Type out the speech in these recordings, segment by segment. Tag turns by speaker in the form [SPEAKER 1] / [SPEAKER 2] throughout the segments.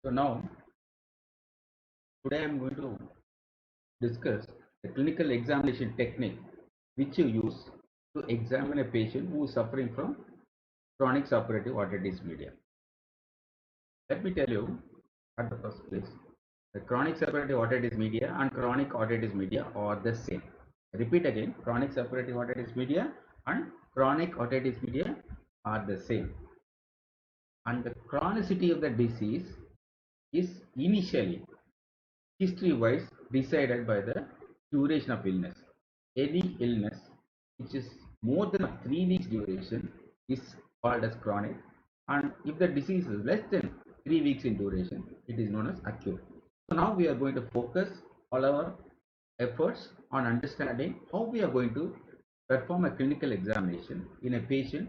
[SPEAKER 1] So now, today I am going to discuss the clinical examination technique which you use to examine a patient who is suffering from chronic suppurative otitis media. Let me tell you at the first place, the chronic suppurative otitis media and chronic otitis media are the same. Repeat again, chronic suppurative otitis media and chronic otitis media are the same. And the chronicity of the disease is initially history wise decided by the duration of illness. Any illness which is more than 3 weeks duration is called as chronic, and if the disease is less than 3 weeks in duration, it is known as acute. So now we are going to focus all our efforts on understanding how we are going to perform a clinical examination in a patient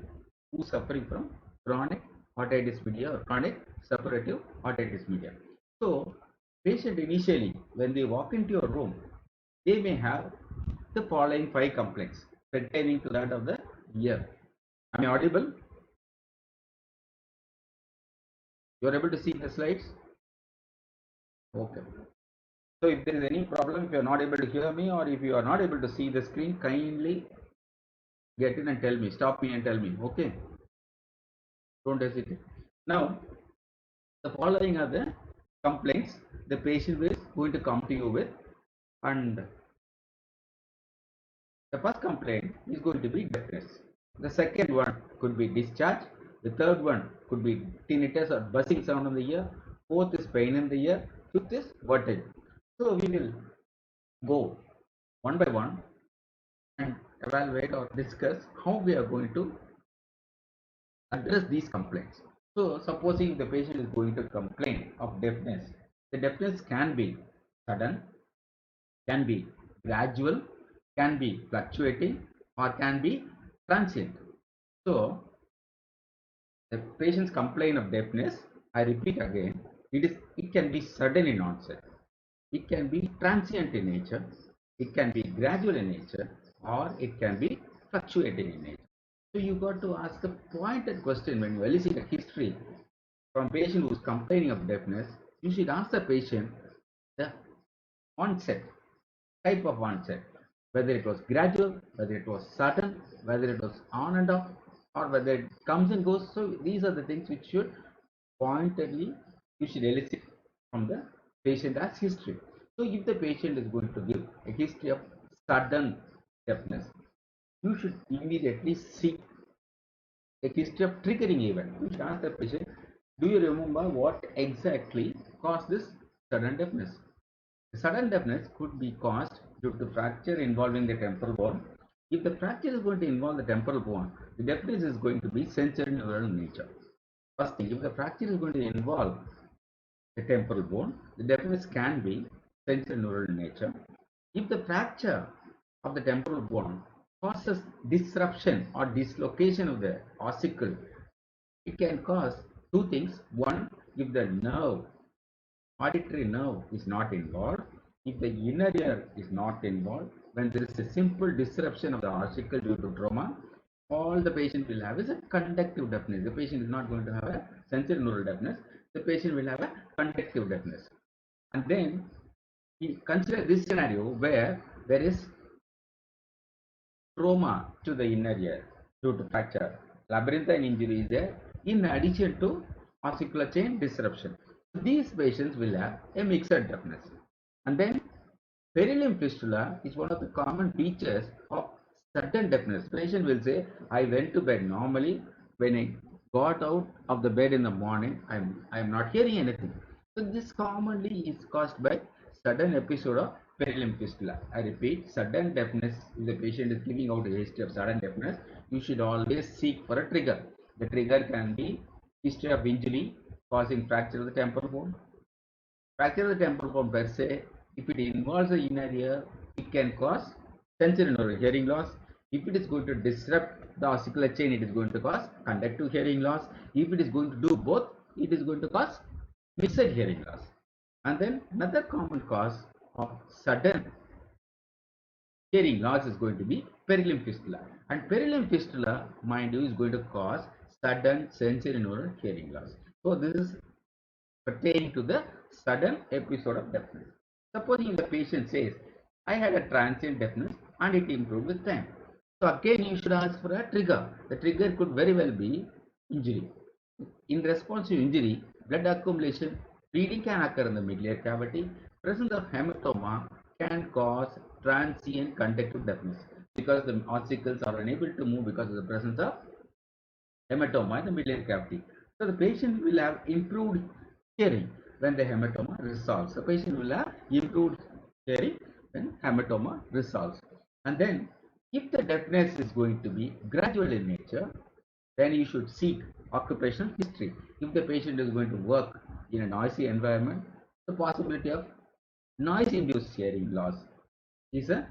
[SPEAKER 1] who is suffering from chronic otitis media or chronic suppurative otitis media. So patient initially, when they walk into your room, they may have the following 5 complaints pertaining to that of the ear. Am I audible? You are able to see the slides? Okay. So if there is any problem, if you are not able to hear me or if you are not able to see the screen, kindly get in and tell me. Stop me and tell me. Okay. Don't hesitate. Now, the following are the complaints the patient is going to come to you with, and the first complaint is going to be deafness. The second one could be discharge. The third one could be tinnitus or buzzing sound in the ear. Fourth is pain in the ear. Fifth is vertigo. So we will go one by one and evaluate or discuss how we are going to address these complaints. So supposing the patient is going to complain of deafness, the deafness can be sudden, can be gradual, can be fluctuating, or can be transient. So the patients complain of deafness. I repeat again, it can be sudden in onset, it can be transient in nature, it can be gradual in nature, or it can be fluctuating in nature. So you got to ask a pointed question when you elicit a history from a patient who is complaining of deafness. You should ask the patient the onset, type of onset, whether it was gradual, whether it was sudden, whether it was on and off, or whether it comes and goes. So these are the things which should pointedly you should elicit from the patient as history. So if the patient is going to give a history of sudden deafness, you should immediately seek a history of triggering event. You should ask the patient, do you remember what exactly caused this sudden deafness? Sudden deafness could be caused due to fracture involving the temporal bone. If the fracture is going to involve the temporal bone, the deafness is going to be sensory neural in nature. First thing, if the fracture is going to involve the temporal bone, the deafness can be sensory neural in nature. If the fracture of the temporal bone causes disruption or dislocation of the ossicle, it can cause two things. One, if the auditory nerve is not involved, if the inner ear is not involved, when there is a simple disruption of the ossicle due to trauma, all the patient will have is a conductive deafness. The patient is not going to have a sensory neural deafness. The patient will have a conductive deafness. And then consider this scenario where there is trauma to the inner ear due to fracture. Labyrinthine injury is there in addition to ossicular chain disruption. These patients will have a mixed deafness. And then perilimb fistula is one of the common features of sudden deafness. Patient will say, I went to bed normally. When I got out of the bed in the morning, I'm not hearing anything. So this commonly is caused by sudden episode of perilimb fistula. I repeat, sudden deafness. If the patient is giving out a history of sudden deafness, you should always seek for a trigger. The trigger can be history of injury causing fracture of the temporal bone. Fracture of the temporal bone per se, if it involves the inner ear, it can cause sensory neural hearing loss. If it is going to disrupt the ossicular chain, it is going to cause conductive hearing loss. If it is going to do both, it is going to cause mixed hearing loss. And then another common cause of sudden hearing loss is going to be perilimb fistula. And perilimb fistula, mind you, is going to cause sudden sensory neural hearing loss. So this is pertaining to the sudden episode of deafness. Supposing the patient says, I had a transient deafness and it improved with time. So again you should ask for a trigger. The trigger could very well be injury. In response to injury, blood accumulation, bleeding can occur in the medullary cavity. Presence of hematoma can cause transient conductive deafness because the ossicles are unable to move because of the presence of hematoma in the medullary cavity. So the patient will have improved hearing when the hematoma resolves. The patient will have improved hearing when hematoma resolves. And then if the deafness is going to be gradual in nature, then you should seek occupational history. If the patient is going to work in a noisy environment, the possibility of noise-induced hearing loss is a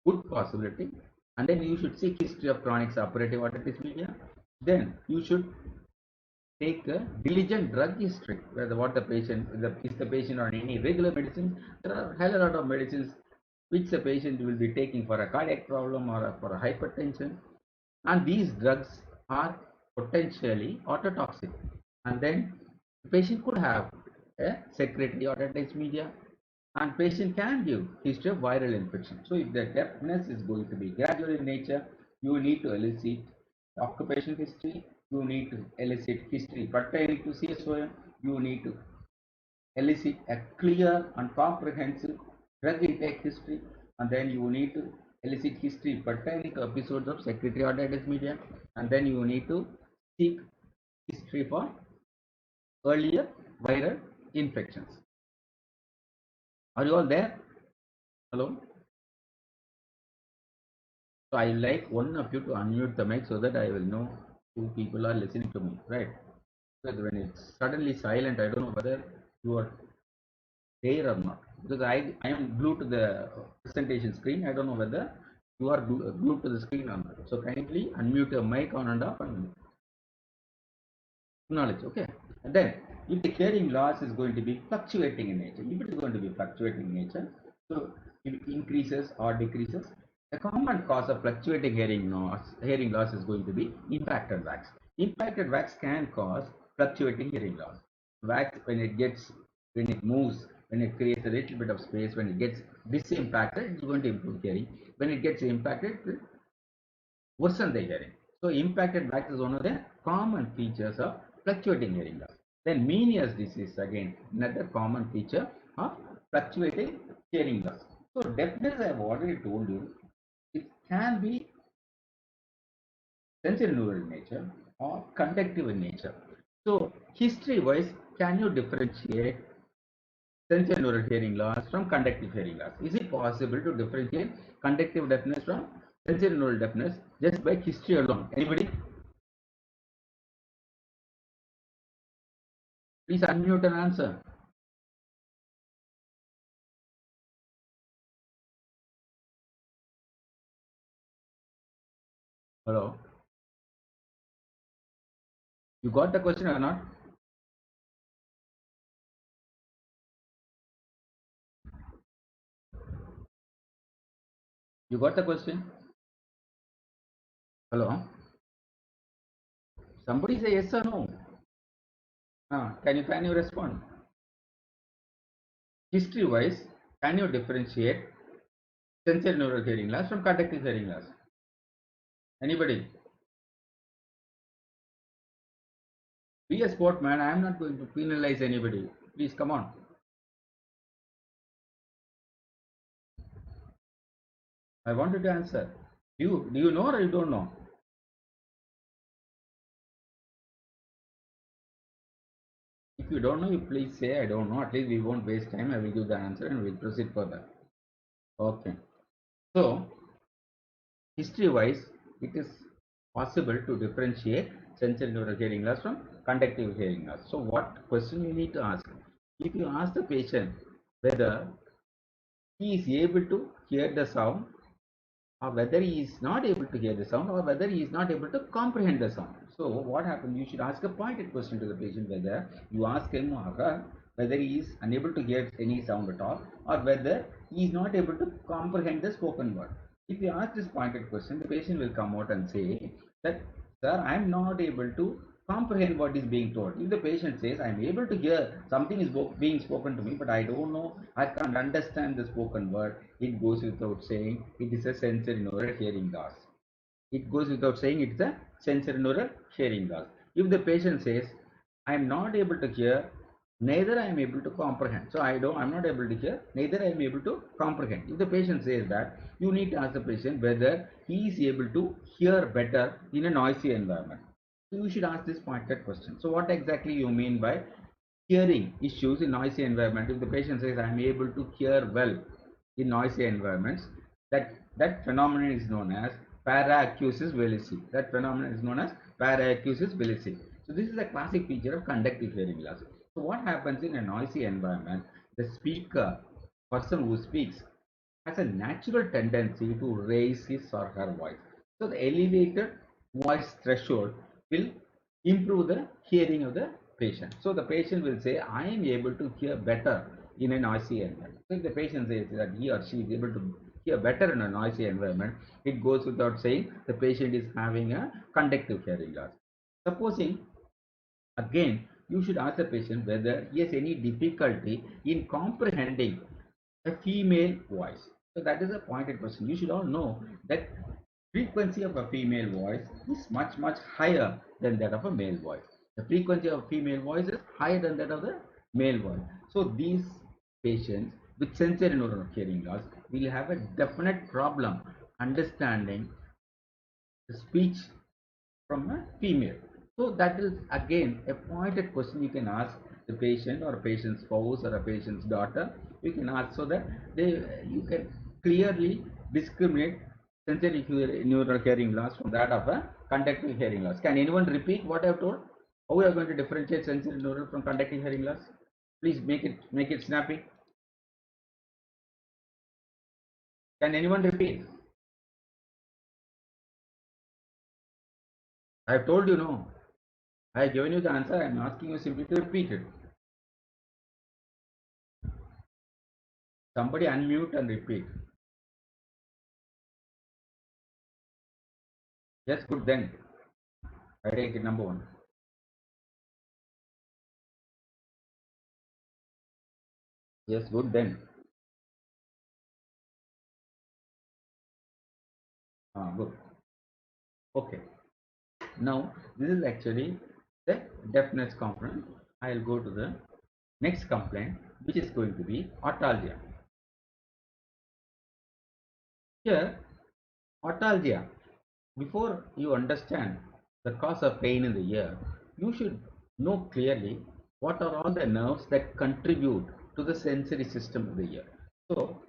[SPEAKER 1] good possibility. And then you should seek history of chronic suppurative otitis media. Then you should take a diligent drug history, whether what the patient is the patient on any regular medicines. There are a hell lot of medicines which the patient will be taking for a cardiac problem or for a hypertension, and these drugs are potentially ototoxic, and then the patient could have a secretory otitis media, and patient can give history of viral infection. So if the deafness is going to be gradual in nature, you need to elicit occupational history, you need to elicit history pertaining to CSOM, you need to elicit a clear and comprehensive drug intake history, and then you need to elicit history pertaining to episodes of secretory otitis media, and then you need to seek history for earlier viral infections. Are you all there? Hello? So I like one of you to unmute the mic so that I will know who people are listening to me, right? Because when it's suddenly silent, I don't know whether you are there or not. Because I am glued to the presentation screen. I don't know whether you are glued to the screen or not. So kindly unmute your mic on and off and acknowledge, okay? And then if the hearing loss is going to be fluctuating in nature, if it is going to be fluctuating in nature, so it increases or decreases. A common cause of fluctuating hearing loss is going to be impacted wax. Impacted wax can cause fluctuating hearing loss. Wax, when it moves, when it creates a little bit of space, when it gets disimpacted, it's going to improve hearing. When it gets impacted, it worsen the hearing. So impacted wax is one of the common features of fluctuating hearing loss. Then Meniere's disease, again another common feature of fluctuating hearing loss. So deafness, I have already told you, it can be sensorineural in nature or conductive in nature. So history wise, can you differentiate sensorineural hearing loss from conductive hearing loss? Is it possible to differentiate conductive deafness from sensorineural deafness just by history alone? Anybody? Please unmute and answer. Hello? You got the question or not? You got the question? Hello? Somebody say yes or no? Can you respond? History wise, can you differentiate sensorineural hearing loss from conductive hearing loss? Anybody? Be a sportman. I am not going to penalize anybody. Please come on. I wanted to answer. Do you know or you don't know? If you don't know, you please say I don't know. At least we won't waste time. I will give the answer and we'll proceed further. Okay. So history wise, it is possible to differentiate sensorineural hearing loss from conductive hearing loss. So what question you need to ask? If you ask the patient whether he is able to hear the sound, or whether he is not able to hear the sound, or whether he is not able to comprehend the sound. So what happens? You should ask a pointed question to the patient, whether you ask him or her whether he is unable to hear any sound at all, or whether he is not able to comprehend the spoken word. If you ask this pointed question, the patient will come out and say that, sir, I am not able to comprehend what is being told. If the patient says, I am able to hear something is being spoken to me, but I don't know, I can't understand the spoken word, it goes without saying it is a sensory neural hearing loss. It goes without saying it's a sensory neural hearing loss. If the patient says, I am not able to hear, neither I am able to comprehend. So I'm not able to hear, neither I am able to comprehend. If the patient says that, you need to ask the patient whether he is able to hear better in a noisy environment. So you should ask this pointed question. So what exactly you mean by hearing issues in noisy environment? If the patient says, I am able to hear well in noisy environments, that phenomenon is known as paraacusis velici. That phenomenon is known as paraacusis velici. So this is a classic feature of conductive hearing loss. So what happens in a noisy environment? The speaker, person who speaks, has a natural tendency to raise his or her voice. So the elevated voice threshold will improve the hearing of the patient. So the patient will say, I am able to hear better in a noisy environment. So if the patient says that he or she is able to hear better in a noisy environment, it goes without saying the patient is having a conductive hearing loss. Supposing, again, you should ask the patient whether he has any difficulty in comprehending a female voice. So that is a pointed question. You should all know that frequency of a female voice is much higher than that of a male voice. The frequency of female voice is higher than that of the male voice. So these patients with sensory neural hearing loss will have a definite problem understanding the speech from a female. So that is again a pointed question you can ask the patient or a patient's spouse or a patient's daughter. You can ask so that you can clearly discriminate sensory neural hearing loss from that of a conductive hearing loss. Can anyone repeat what I have told? How we are going to differentiate sensory neural from conductive hearing loss? Please make it snappy. Can anyone repeat? I have told you no. I have given you the answer. I am asking you simply to repeat it. Somebody unmute and repeat. Yes, good then. I take it number one. Yes, good then. Good. Okay. Now, this is actually the deafness component. I'll go to the next complaint, which is going to be autalgia. Here, autalgia. Before you understand the cause of pain in the ear, you should know clearly what are all the nerves that contribute to the sensory system of the ear. So,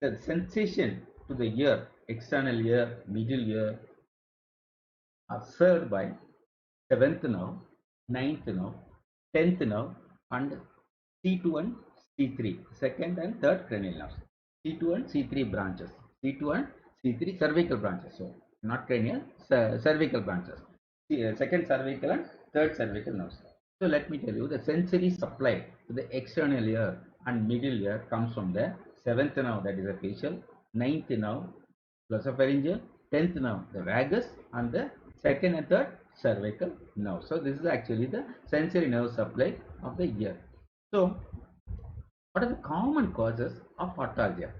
[SPEAKER 1] the sensation to the ear, external ear, middle ear, are served by seventh nerve, ninth nerve, 10th nerve, and C2 and C3, second and third cranial nerves. C2 and C3 branches. C2 and C3 cervical branches. So, not cranial, cervical branches. Second cervical and third cervical nerves. So, let me tell you the sensory supply to the external ear and middle ear comes from the seventh nerve, that is a facial, ninth nerve, glossopharyngeal, 10th nerve, the vagus, and the second and third cervical nerve. So this is actually the sensory nerve supply of the ear. So what are the common causes of autalgia?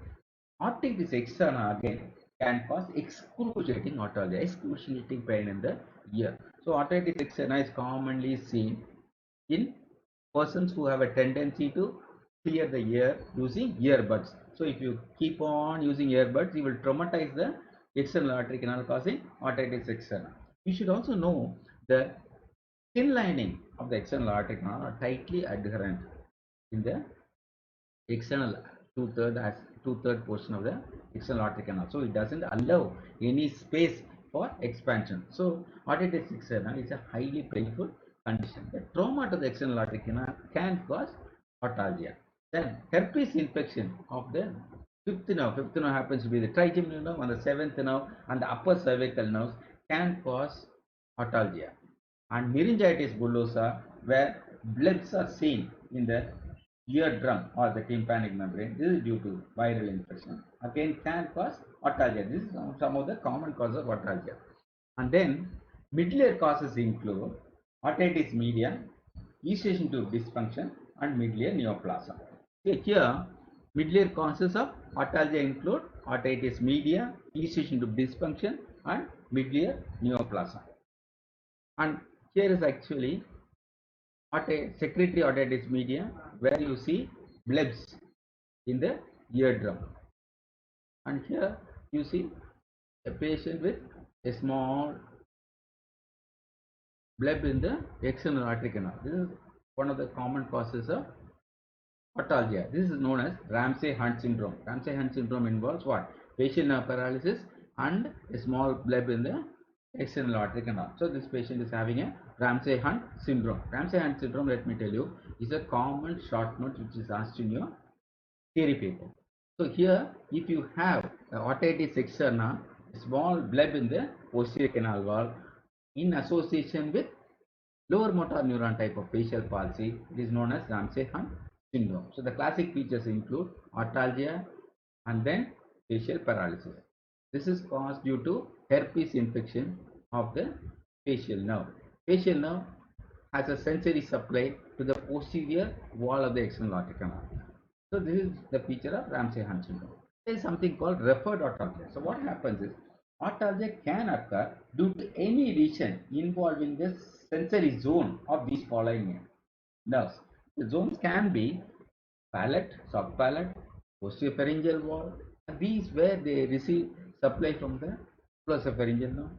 [SPEAKER 1] Otitis externa again can cause excruciating autalgia, excruciating pain in the ear. So otitis externa is commonly seen in persons who have a tendency to clear the ear using earbuds. So if you keep on using earbuds, you will traumatize the external aortic canal causing otitis externa. You should also know the thin lining of the external aortic canal are tightly adherent in the external two-third portion of the external aortic canal. So it doesn't allow any space for expansion. So otitis externa is a highly painful condition. The trauma to the external aortic canal can cause autalgia. Then herpes infection of the fifth nerve happens to be the trigeminal nerve, and the seventh nerve and the upper cervical nerves can cause autalgia. And meningitis bullosa, where blebs are seen in the eardrum or the tympanic membrane, this is due to viral infection. Again, can cause autalgia. This is some of the common causes of autalgia. And then Middle-ear causes include otitis media, eustachian tube dysfunction, and middle-ear neoplasm. So here, middle-ear causes of otalgia include otitis media, eustachian tube dysfunction, and middle-ear neoplasm. And here is actually secretory otitis media, where you see blebs in the eardrum. And here you see a patient with a small bleb in the external artery canal. This is one of the common causes of otalgia. This is known as Ramsay-Hunt syndrome. Ramsay-Hunt syndrome involves what? Facial nerve paralysis and a small bleb in the external artery canal. So this patient is having a Ramsay-Hunt syndrome. Ramsay-Hunt syndrome, let me tell you, is a common short note which is asked in your theory paper. So here, if you have otitis externa, a small bleb in the posterior canal wall in association with lower motor neuron type of facial palsy, it is known as Ramsay-Hunt syndrome. So the classic features include otalgia and then facial paralysis. This is caused due to herpes infection of the facial nerve. Facial nerve has a sensory supply to the posterior wall of the external artery canal. So this is the feature of Ramsay-Hunt syndrome. There is something called referred otalgia. So what happens is otalgia can occur due to any lesion involving the sensory zone of these following nerves. The zones can be palate, soft palate, posterior pharyngeal wall. And these where they receive supply from the pharyngeal nerve,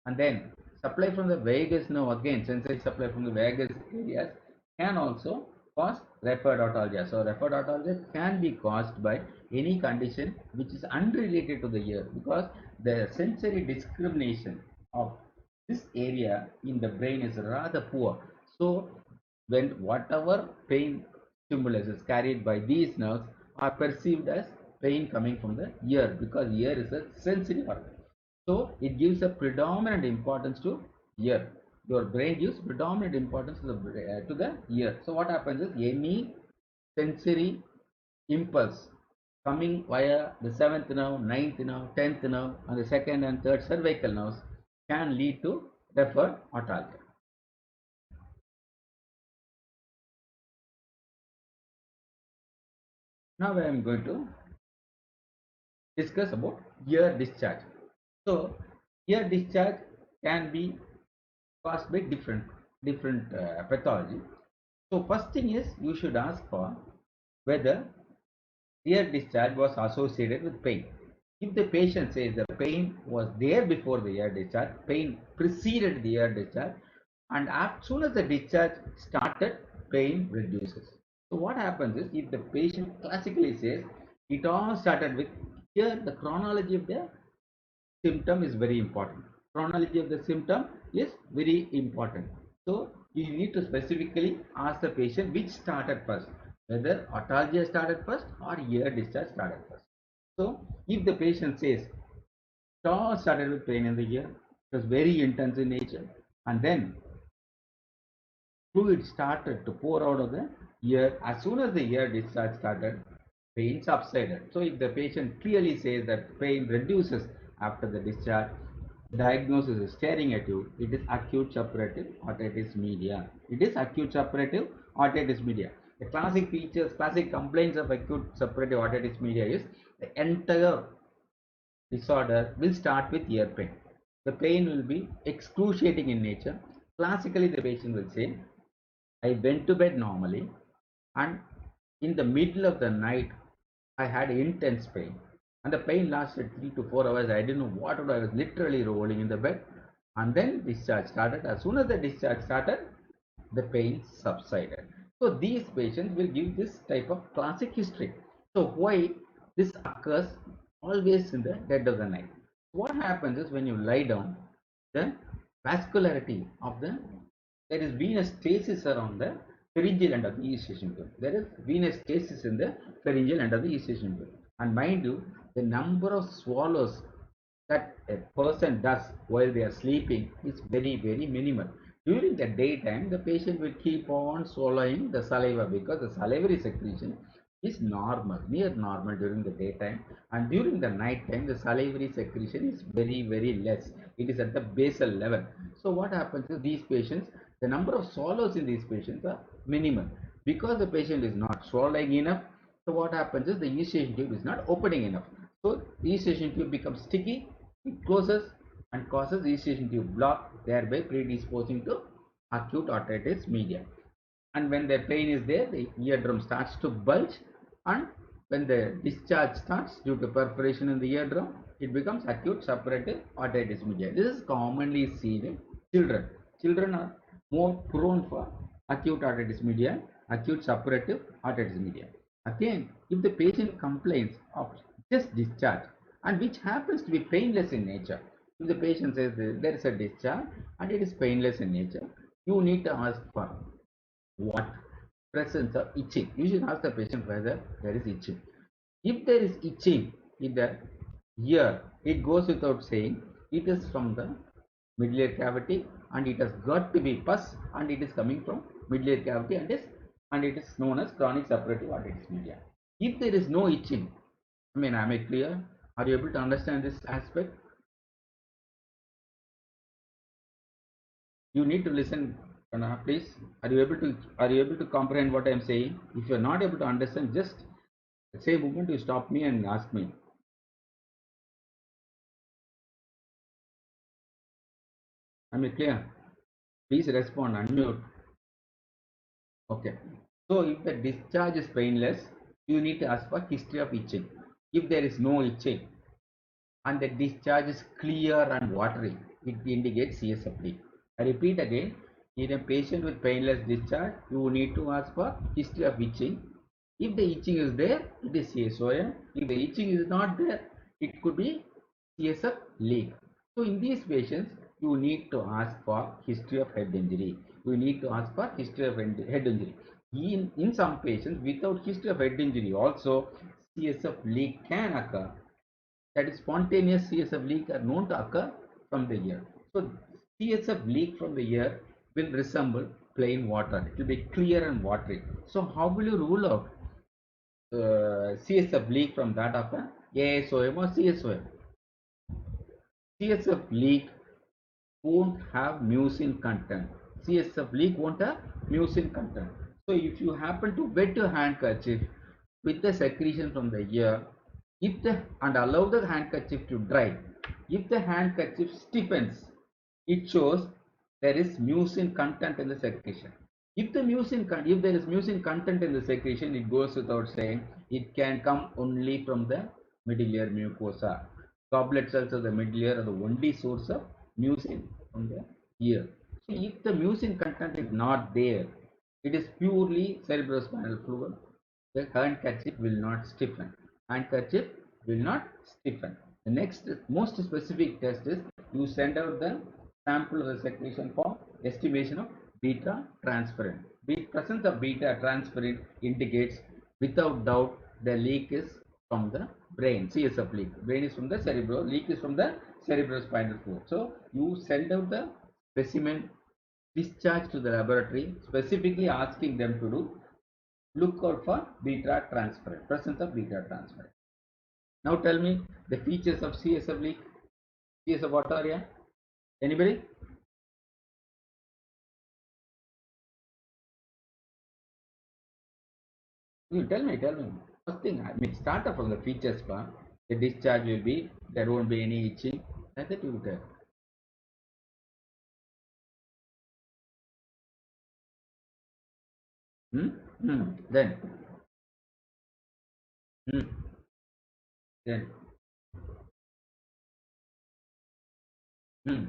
[SPEAKER 1] and then supply from the vagus nerve, again sensory supply from the vagus areas can also cause referred otalgia. So referred otalgia can be caused by any condition which is unrelated to the ear, because the sensory discrimination of this area in the brain is rather poor. So when whatever pain stimulus is carried by these nerves are perceived as pain coming from the ear, because ear is a sensory organ. So it gives a predominant importance to ear. Your brain gives predominant importance to the ear. So what happens is any sensory impulse coming via the seventh nerve, ninth nerve, 10th nerve, and the second and third cervical nerves can lead to referred otalgia. Now I am going to discuss about ear discharge. So ear discharge can be caused by different pathology. So first thing is you should ask for whether ear discharge was associated with pain. If the patient says the pain was there before the ear discharge, pain preceded the ear discharge, and as soon as the discharge started, pain reduces. So what happens is, if the patient classically says it all started with, here the chronology of the symptom is very important. Chronology of the symptom is very important. So you need to specifically ask the patient which started first, whether otalgia started first or ear discharge started first. So if the patient says it all started with pain in the ear, it was very intense in nature, and then fluid started to pour out of the ear, as soon as the ear discharge started, pain subsided. So if the patient clearly says that pain reduces after the discharge, diagnosis is staring at you, it is acute suppurative otitis media. It is acute suppurative otitis media. The classic features, classic complaints of acute suppurative otitis media is the entire disorder will start with ear pain. The pain will be excruciating in nature. Classically, the patient will say, I went to bed normally, and in the middle of the night, I had intense pain. And the pain lasted 3 to 4 hours. I didn't know what to do. I was literally rolling in the bed. And then discharge started. As soon as the discharge started, the pain subsided. So these patients will give this type of classic history. So why this occurs always in the dead of the night? What happens is, when you lie down, the vascularity of the, there is venous stasis around the pharyngeal end of the eustachian tube. There is venous stasis in the pharyngeal end of the eustachian tube. And mind you, the number of swallows that a person does while they are sleeping is very, very minimal. During the daytime, the patient will keep on swallowing the saliva, because the salivary secretion is normal, near normal during the daytime, and during the night time the salivary secretion is very less. It is at the basal level. So what happens is these patients, the number of swallows in these patients are minimal because the patient is not swallowing enough. So what happens is the eustachian tube is not opening enough. So the eustachian tube becomes sticky, it closes and causes eustachian tube block, thereby predisposing to acute otitis media. And when the pain is there, the eardrum starts to bulge, and when the discharge starts due to perforation in the eardrum, it becomes acute suppurative otitis media. This is commonly seen in children. Children are more prone for acute otitis media, acute suppurative otitis media. Again, if the patient complains of just discharge, and which happens to be painless in nature, if the patient says there is a discharge and it is painless in nature, you need to ask for what presence of itching. You should ask the patient whether there is itching. If there is itching in the ear, it goes without saying it is from the middle ear cavity, and it has got to be pus, and it is coming from middle ear cavity, and it is known as chronic suppurative otitis media. If there is no itching, I mean, am I clear? Are you able to understand this aspect? You need to listen, please. Are you able to comprehend what I am saying? If you are not able to understand, just say a moment you stop me and ask me. Am I clear? Please respond, unmute. Okay. So if the discharge is painless, you need to ask for history of itching. If there is no itching and the discharge is clear and watery, it indicates CSF leak. I repeat again, in a patient with painless discharge, you need to ask for history of itching. If the itching is there, it is CSOM. If the itching is not there, it could be CSF leak. So in these patients, you need to ask for history of head injury. You need to ask for history of head injury. In some patients, without history of head injury, also CSF leak can occur. That is, spontaneous CSF leak are known to occur from the ear. So CSF leak from the ear will resemble plain water. It will be clear and watery. So how will you rule out CSF leak from that of a ASOM or CSOM? CSF leak won't have mucin content. CSF leak won't have mucin content. So if you happen to wet your handkerchief with the secretion from the ear, and allow the handkerchief to dry, if the handkerchief stiffens, it shows there is mucin content in the secretion. If there is mucin content in the secretion, it goes without saying, it can come only from the middle ear mucosa. Goblet cells of the middle ear are the only source of mucin from the ear. So if the mucin content is not there, it is purely cerebrospinal fluid, the handkerchief will not stiffen. Handkerchief will not stiffen. The next most specific test is you send out the sample of the secretion for estimation of beta transferrin. The presence of beta transferrin indicates without doubt the leak is from the brain, CSF leak. Brain is from the cerebral, leak is from the cerebrospinal fluid. So you send out the specimen discharge to the laboratory, specifically asking them to do look out for beta transferrin, presence of beta transferrin. Now tell me the features of CSF leak, CSF otorrhea. Anybody? You tell me, tell me. First thing, I mean, start off from the features part. The discharge will be, there won't be any itching. Like that you tell. Hmm? Then, hmm. Then, hmm.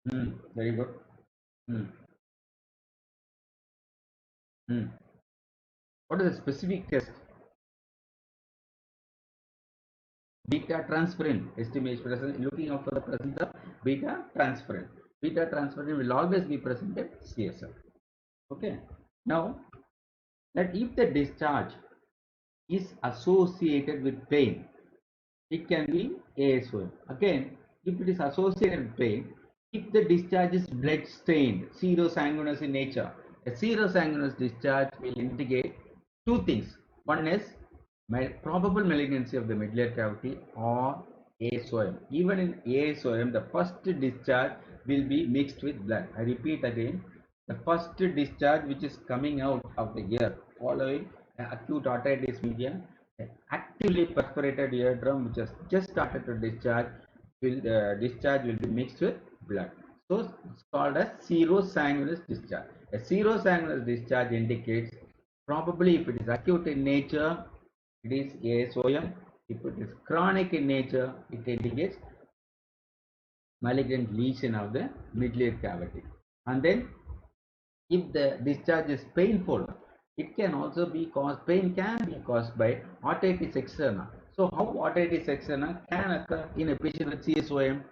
[SPEAKER 1] Hmm. Very good. Hmm. Hmm. What is the specific test? Beta transferrin estimation, looking out for the presence of beta transferrin. Beta transferrin will always be present at CSF. Okay. Now, that if the discharge is associated with pain, it can be ASOM. Again, if it is associated with pain, if the discharge is blood stained, serosanguinous in nature, a serosanguinous discharge will indicate two things. One is probable malignancy of the medullary cavity or ASOM. Even in ASOM, the first discharge will be mixed with blood. I repeat again, the first discharge which is coming out of the ear following acute otitis media, actively perforated eardrum which has just started to discharge, discharge will be mixed with blood. So it's called as serosanguinous discharge. A serosanguinous discharge indicates probably if it is acute in nature, it is ASOM. If it is chronic in nature, it indicates malignant lesion of the medullary cavity. And then if the discharge is painful, it can also be caused, pain can be caused by otitis externa. So how otitis externa can occur in a patient with CSOM?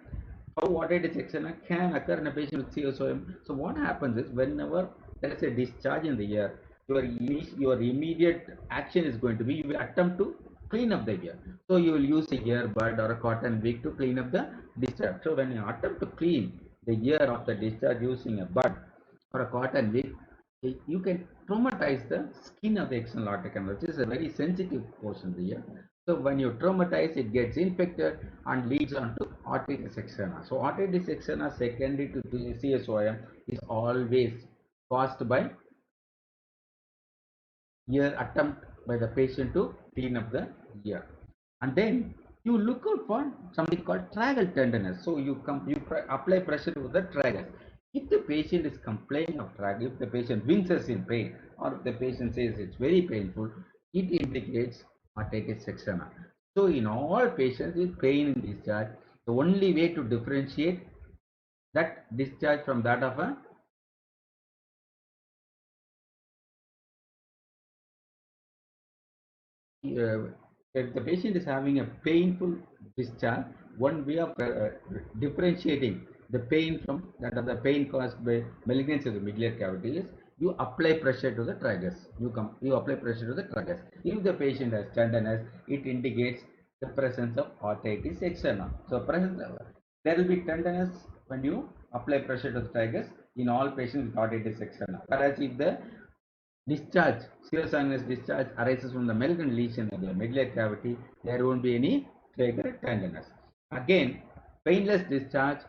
[SPEAKER 1] How otitis externa can occur in a patient with CSOM? So what happens is whenever there is a discharge in the ear, your immediate action is going to be you will attempt to clean up the ear. So you will use a earbud or a cotton wig to clean up the discharge. So when you attempt to clean the ear of the discharge using a bud or a cotton wig, you can traumatize the skin of the external aortic canal, which is a very sensitive portion of the ear. So when you traumatize, it gets infected and leads on to otitis externa. So otitis externa secondary to CSOM is always caused by ear attempt by the patient to clean up the ear. And then you look out for something called tragal tenderness. So you apply pressure to the tragus. If the patient is complaining of tragus, if the patient winces in pain, or if the patient says it's very painful, it indicates otitis externa. So in all patients with pain in discharge, the only way to differentiate that discharge from that of a if the patient is having a painful discharge, one way of differentiating the pain from that of the pain caused by malignancy of the medullary cavity is you apply pressure to the tragus. You apply pressure to the tragus. If the patient has tenderness, it indicates the presence of otitis externa. So there will be tenderness when you apply pressure to the tragus in all patients with otitis externa. Whereas if the discharge, serosanguinous discharge arises from the malignant lesion of the medullary cavity, there won't be any tragal tenderness. Again, painless discharge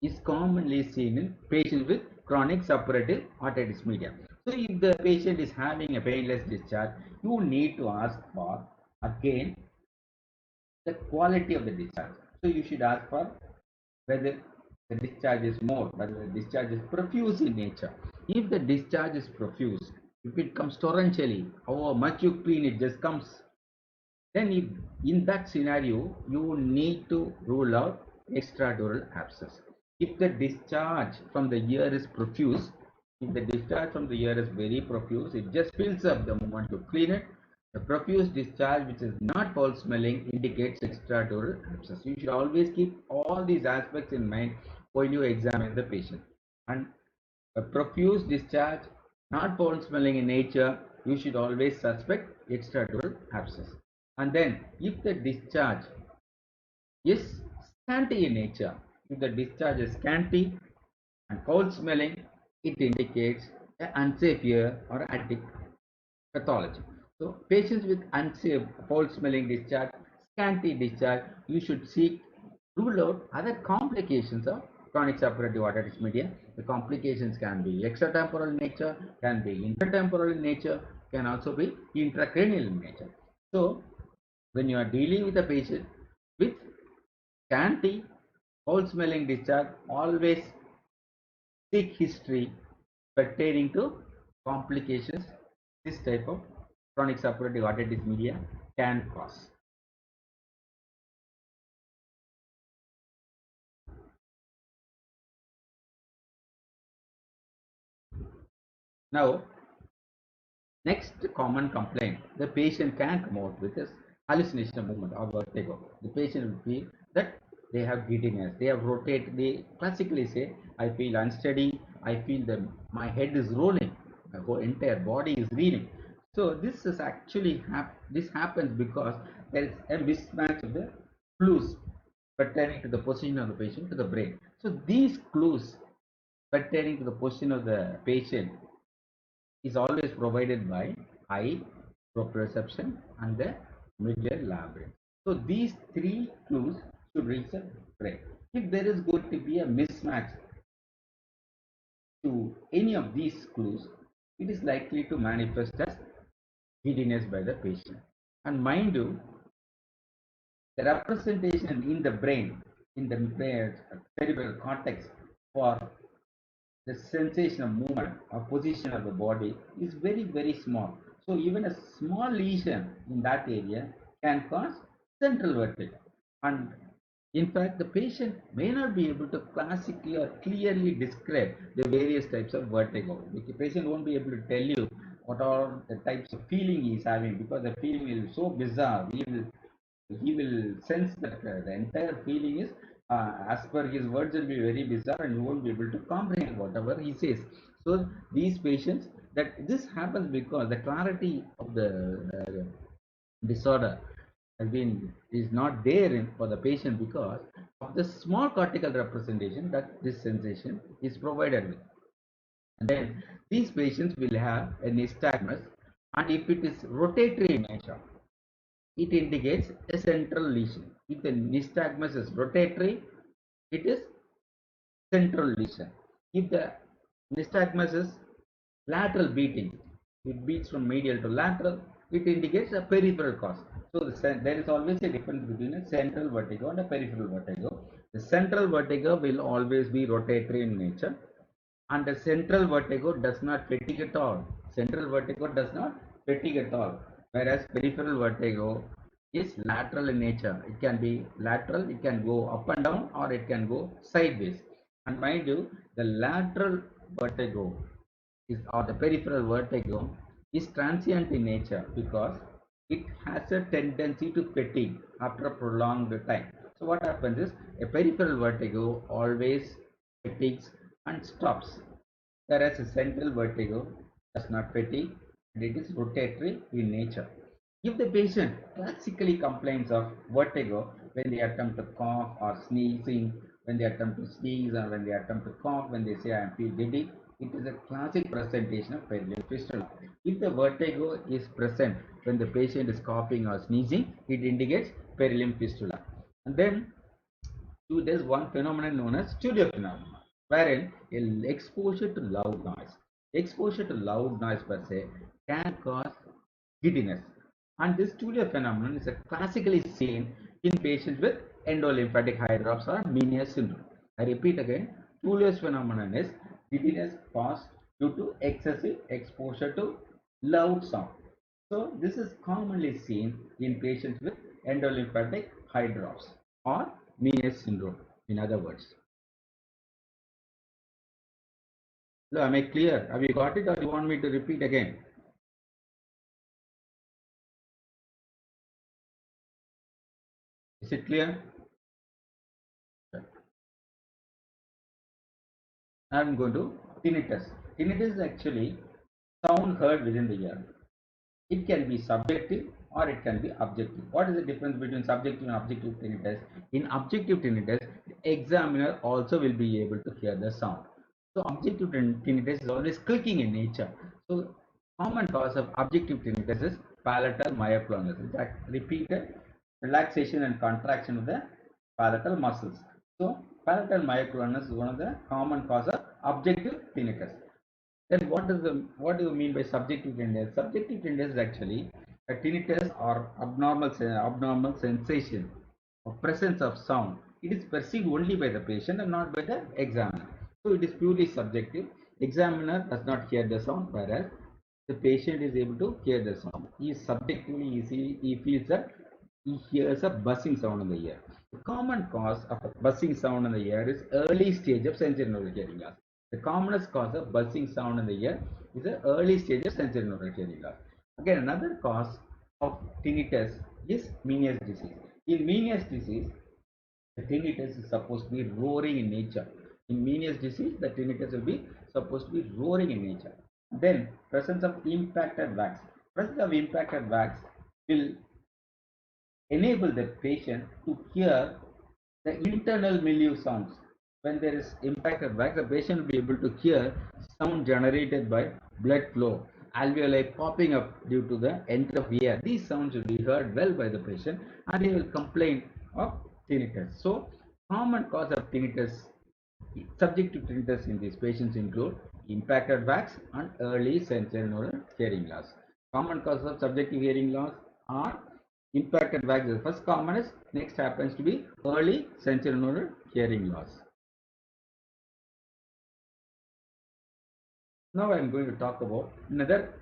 [SPEAKER 1] is commonly seen in patients with chronic suppurative otitis media. So if the patient is having a painless discharge, you need to ask for again the quality of the discharge. So you should ask for whether the discharge is more, whether the discharge is profuse in nature. If the discharge is profuse, if it comes torrentially, however much you clean, it just comes. Then if in that scenario, you need to rule out extradural abscess. If the discharge from the ear is profuse, if the discharge from the ear is very profuse, it just fills up the moment you clean it. The profuse discharge, which is not foul smelling, indicates extradural abscess. You should always keep all these aspects in mind when you examine the patient. And a profuse discharge, not foul smelling in nature, you should always suspect extradural abscess. And then, if the discharge is scanty in nature, if the discharge is scanty and foul smelling, it indicates an unsafe ear or attic pathology. So patients with unsafe foul smelling discharge, scanty discharge, you should seek rule out other complications of chronic suppurative otitis media. The complications can be extratemporal in nature, can be intertemporal in nature, can also be intracranial in nature. So when you are dealing with a patient with scanty foul smelling discharge, always seek history pertaining to complications this type of chronic suppurative otitis media can cause. Now, next common complaint the patient can come out with is hallucination of movement or vertigo. The patient will feel that they have giddiness, they have rotated, they classically say, I feel unsteady, I feel that my head is rolling, my whole entire body is reeling. So this is actually this happens because there is a mismatch of the flues. pertaining to the position of the patient to the brain. So these clues pertaining to the position of the patient is always provided by eye, proprioception, and the medial labyrinth. So these three clues should reach the brain. If there is going to be a mismatch to any of these clues, it is likely to manifest as giddiness by the patient. And mind you, the representation in the brain, in the cerebral cortex for the sensation of movement or position of the body is very, very small. So even a small lesion in that area can cause central vertigo. And in fact, the patient may not be able to classically or clearly describe the various types of vertigo. The patient won't be able to tell you what are the types of feeling he is having, because the feeling is so bizarre. He will sense that the entire feeling is, as per his words, will be very bizarre, and you won't be able to comprehend whatever he says. So these patients, that this happens because the clarity of the disorder is not there for the patient, because of the small cortical representation that this sensation is provided with. And then these patients will have a nystagmus, and if it is rotatory in nature, it indicates a central lesion. If the nystagmus is rotatory, it is central lesion. If the nystagmus is lateral beating, it beats from medial to lateral, it indicates a peripheral cause. So there is always a difference between a central vertigo and a peripheral vertigo. The central vertigo will always be rotatory in nature, and the central vertigo does not fatigue at all. Central vertigo does not fatigue at all, whereas peripheral vertigo is lateral in nature. It can be lateral, it can go up and down, or it can go sideways. And mind you, the lateral vertigo is, or the peripheral vertigo is transient in nature, because it has a tendency to fatigue after a prolonged time. So what happens is, a peripheral vertigo always fatigues and stops, whereas a central vertigo does not fatigue and it is rotatory in nature. If the patient classically complains of vertigo when they attempt to cough or sneezing, when they attempt to sneeze, or when they attempt to cough, when they say I feel giddy, it is a classic presentation of perineal fistula. If the vertigo is present when the patient is coughing or sneezing, it indicates perineal fistula. And then there's one phenomenon known as studio phenomenon, wherein exposure to loud noise, per se, can cause giddiness. And this studio phenomenon is classically seen in patients with endolymphatic hydrops or Meniere's syndrome. I repeat again, Tullio's phenomenon is giddiness caused due to excessive exposure to loud sound. So this is commonly seen in patients with endolymphatic hydrops or Meniere's syndrome, in other words. So am I clear? Have you got it, or do you want me to repeat again? Is it clear? I'm going to tinnitus. Tinnitus is actually sound heard within the ear. It can be subjective or it can be objective. What is the difference between subjective and objective tinnitus? In objective tinnitus, the examiner also will be able to hear the sound. So objective tinnitus is always clicking in nature. So common cause of objective tinnitus is palatal myoclonus. That repeated relaxation and contraction of the palatal muscles. So palatal myoclonus is one of the common cause of objective tinnitus. Then what do you mean by subjective tinnitus? Subjective tinnitus is actually a tinnitus or abnormal sensation or presence of sound. It is perceived only by the patient and not by the examiner. So it is purely subjective. Examiner does not hear the sound, whereas the patient is able to hear the sound. He is subjectively he feels that he hears a buzzing sound in the ear. The common cause of a buzzing sound in the ear is early stage of sensorineural hearing loss. The commonest cause of buzzing sound in the ear is the early stage of sensorineural hearing loss. Again, another cause of tinnitus is Meniere's disease. In Meniere's disease, the tinnitus is supposed to be roaring in nature. In Meniere's disease, the tinnitus will be supposed to be roaring in nature. Then, presence of impacted wax. Presence of impacted wax will enable the patient to hear The internal milieu sounds. When there is impacted wax, the patient will be able to hear sound generated by blood flow, alveoli popping up due to the entry of air. These sounds will be heard well by the patient and they will complain of tinnitus. So, common cause of tinnitus, subject to tinnitus in these patients include impacted wax and early sensorineural hearing loss. Common causes of subjective hearing loss are impacted wax is the first commonest, next happens to be early sensorineural hearing loss. Now I am going to talk about another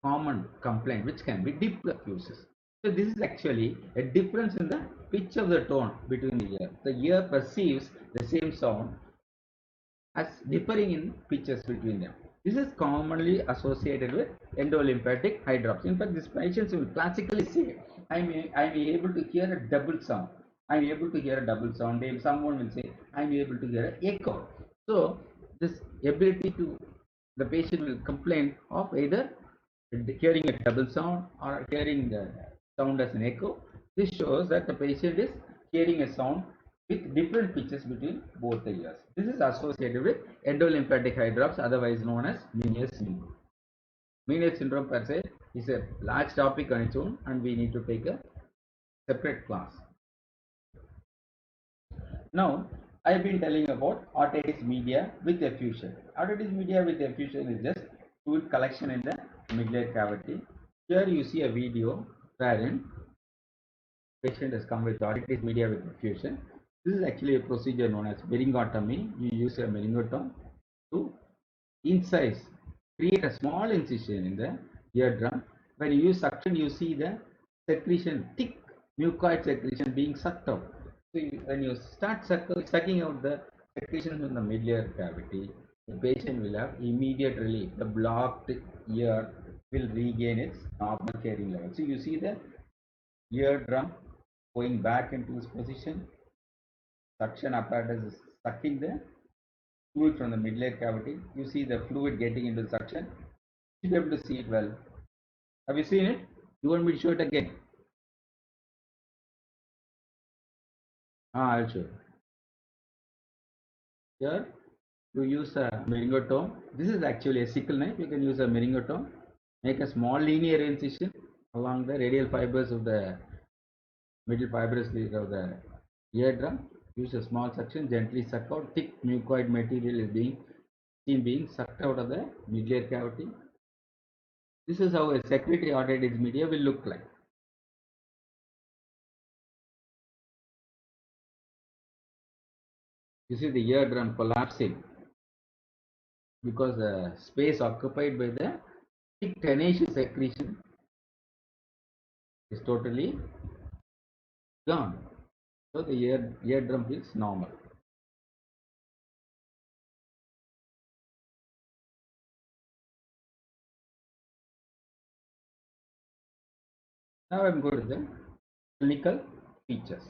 [SPEAKER 1] common complaint which can be deep fuses. So this is actually a difference in the pitch of the tone between the ear. The ear perceives the same sound as differing in pitches between them. This is commonly associated with endolymphatic eye drops. In fact, these patients will classically say, I am able to hear a double sound. I am able to hear a double sound. And someone will say, I am able to hear an echo. So, this ability to, the patient will complain of either hearing a double sound or hearing the sound as an echo. This shows that the patient is hearing a sound with different pitches between both the ears. This is associated with endolymphatic eye drops, otherwise known as Meniere's syndrome. Meniere's syndrome per se is a large topic on its own and we need to take a separate class. Now, I have been telling about otitis media with effusion. Otitis media with effusion is just fluid collection in the midline cavity. Here you see a video wherein patient has come with otitis media with effusion. This is actually a procedure known as myringotomy. You use a myringotome to incise, create a small incision in the eardrum. When you use suction, you see the secretion, thick mucoid secretion being sucked out. So when you start sucking out the secretion from the midline cavity, the patient will have immediate relief. The blocked ear will regain its normal hearing level. So you see the eardrum going back into its position. Suction apparatus is sucking the fluid from the midline cavity. You see the fluid getting into the suction. You should be able to see it well. Have you seen it? You want me to show it again? I'll show you. Here, you use a myringotome. This is actually a sickle knife. You can use a myringotome. Make a small linear incision along the radial fibers of the middle fibrous layer of the eardrum. Use a small suction, gently suck out. Thick mucoid material is being sucked out of the midline cavity. This is how a secretory otitis media will look like. You see the eardrum collapsing because the space occupied by the thick tenacious secretion is totally gone. So the eardrum feels normal. Now I am going to the clinical features.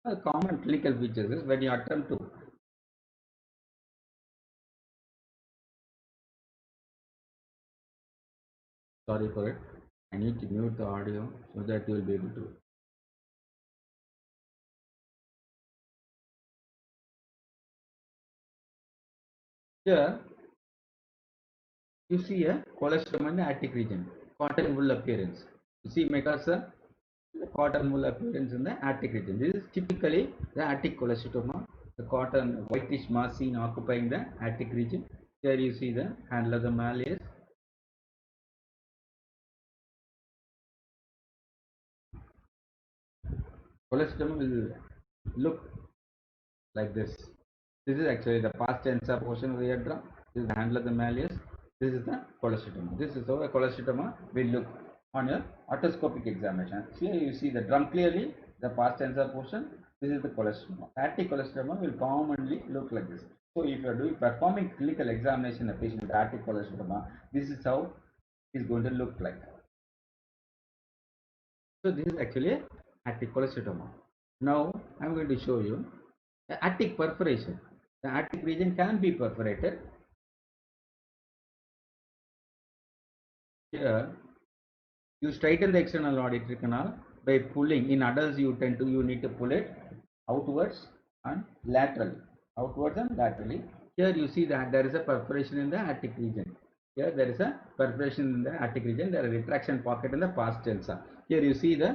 [SPEAKER 1] The common clinical features is when you attempt to sorry for it. I need to mute the audio so that you will be able to. Here you see a colostrum in the attic region, cotton wool appearance. You see my cursor, the cotton wool appearance in the attic region. This is typically the attic cholesteatoma, the cotton whitish mass seen occupying the attic region. Here you see the handle of the malleus. Cholesteatoma will look like this. This is actually the pars tensa portion of the eardrum. This is the handle of the malleus. This is the cholesteatoma. This is how a cholesteatoma will look on your otoscopic examination. Here you see the drum clearly, the pars tensa portion. This is the cholesteatoma. Attic cholesteatoma will commonly look like this. So if you are performing clinical examination of a patient with attic cholesteatoma, this is how it is going to look like. So this is actually a attic cholesteatoma. Now I am going to show you the attic perforation. The attic region can be perforated. Here, you straighten the external auditory canal by pulling. In adults, you need to pull it outwards and laterally. Outwards and laterally. Here you see that there is a perforation in the aortic region. Here there is a perforation in the aortic region. There is a retraction pocket in the pars tensa. Here you see the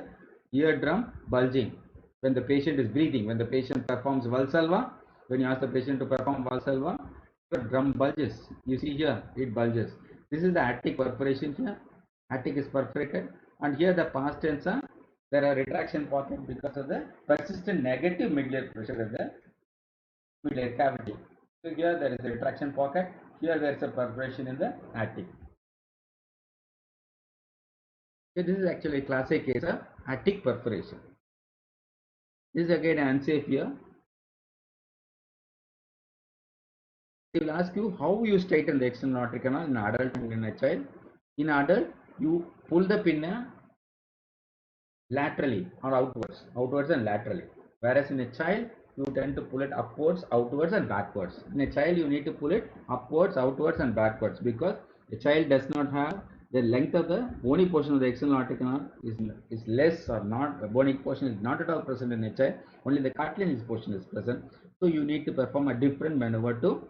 [SPEAKER 1] eardrum bulging when the patient is breathing. When the patient performs Valsalva, when you ask the patient to perform Valsalva, the drum bulges. You see here it bulges. This is the aortic perforation here. Aortic is perforated, and here the pars tensa. There are retraction pockets because of the persistent negative midline pressure in the midline cavity. So here there is a retraction pocket. Here there is a perforation in the aortic. So this is actually a classic case of aortic perforation. This is again unsafe here. They will ask you how you straighten the external aortic canal in adult and in a child. In adult, you pull the pinna laterally or outwards and laterally. Whereas in a child, you tend to pull it upwards, outwards and backwards. In a child, you need to pull it upwards, outwards and backwards because the child does not have the length of the bony portion of the external aortic canal is less or not. The bony portion is not at all present in a child. Only the cartilaginous portion is present. So you need to perform a different maneuver to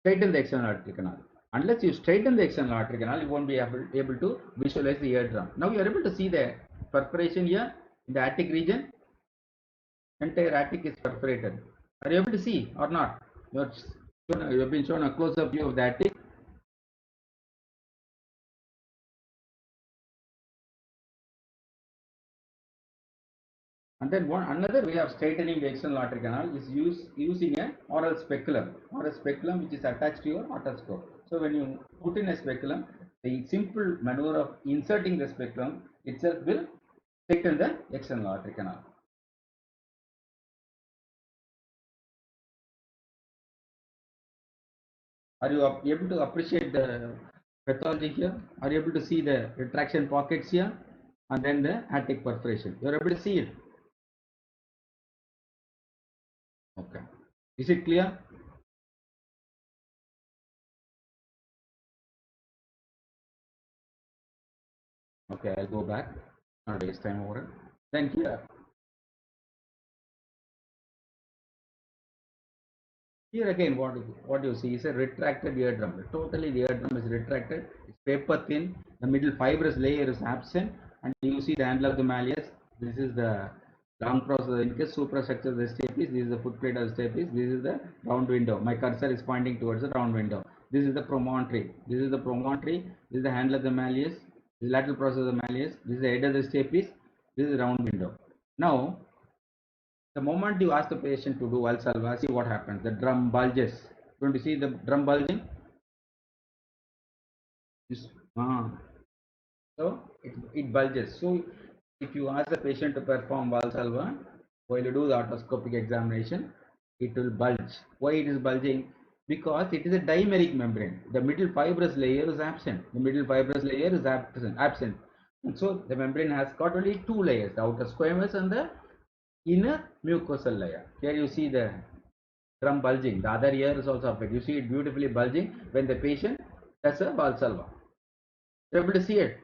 [SPEAKER 1] straighten the external aortic canal. Unless you straighten the external aortic canal, you won't be able to visualize the eardrum. Now you are able to see the perforation here in the aortic region. Entire aortic is perforated. Are you able to see or not? You have been shown a close-up view of the aortic. And then another way of straightening the external aortic canal is using a oral speculum which is attached to your otoscope. So when you put in a speculum, the simple maneuver of inserting the speculum itself will straighten the external aortic canal. Are you able to appreciate the pathology here? Are you able to see the retraction pockets here and then the aortic perforation? You are able to see it. Okay. Is it clear? Okay, I'll go back. Not waste time over it. Then here again what you see is a retracted eardrum. Totally the eardrum is retracted. It's paper thin. The middle fibrous layer is absent, and you see the handle of the malleus. This is the long process of the incus, suprastructure of the stapes. This is the footplate of the stapes. This is the round window. My cursor is pointing towards the round window. This is the promontory. This is the promontory. This is the handle of the malleus. This is lateral process of the malleus. This is the head of the stapes. This is the round window. Now, the moment you ask the patient to do Valsalva, see what happens. The drum bulges. Don't you see the drum bulging? So it bulges. So if you ask the patient to perform Valsalva while you do the otoscopic examination, it will bulge. Why it is bulging? Because it is a dimeric membrane. The middle fibrous layer is absent. And so the membrane has got only two layers, the outer squamous and the inner mucosal layer. Here you see the drum bulging. The other ear is also affected. You see it beautifully bulging when the patient does a Valsalva. You're able to see it.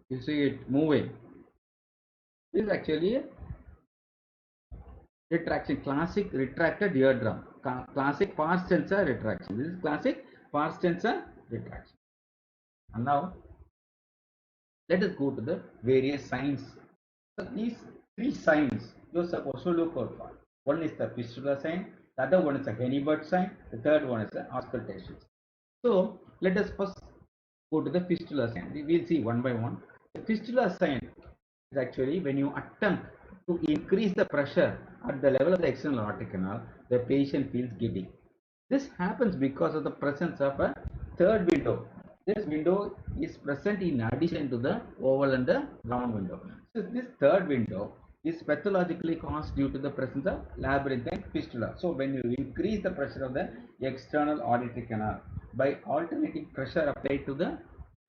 [SPEAKER 1] You see it moving. This is actually a retraction, classic retracted eardrum, classic pars tensa retraction. This is classic pars tensa retraction. And now let us go to the various signs. So these three signs you're supposed to look out for. One is the fistula sign, the other one is the Henneberg sign, the third one is the auscultation. So let us first go to the fistula sign. We will see one by one. The fistula sign is actually when you attempt to increase the pressure at the level of the external aortic canal, the patient feels giddy. This happens because of the presence of a third window. This window is present in addition to the oval and the round window. So this third window is pathologically caused due to the presence of labyrinthine fistula. So when you increase the pressure of the external auditory canal by alternating pressure applied to the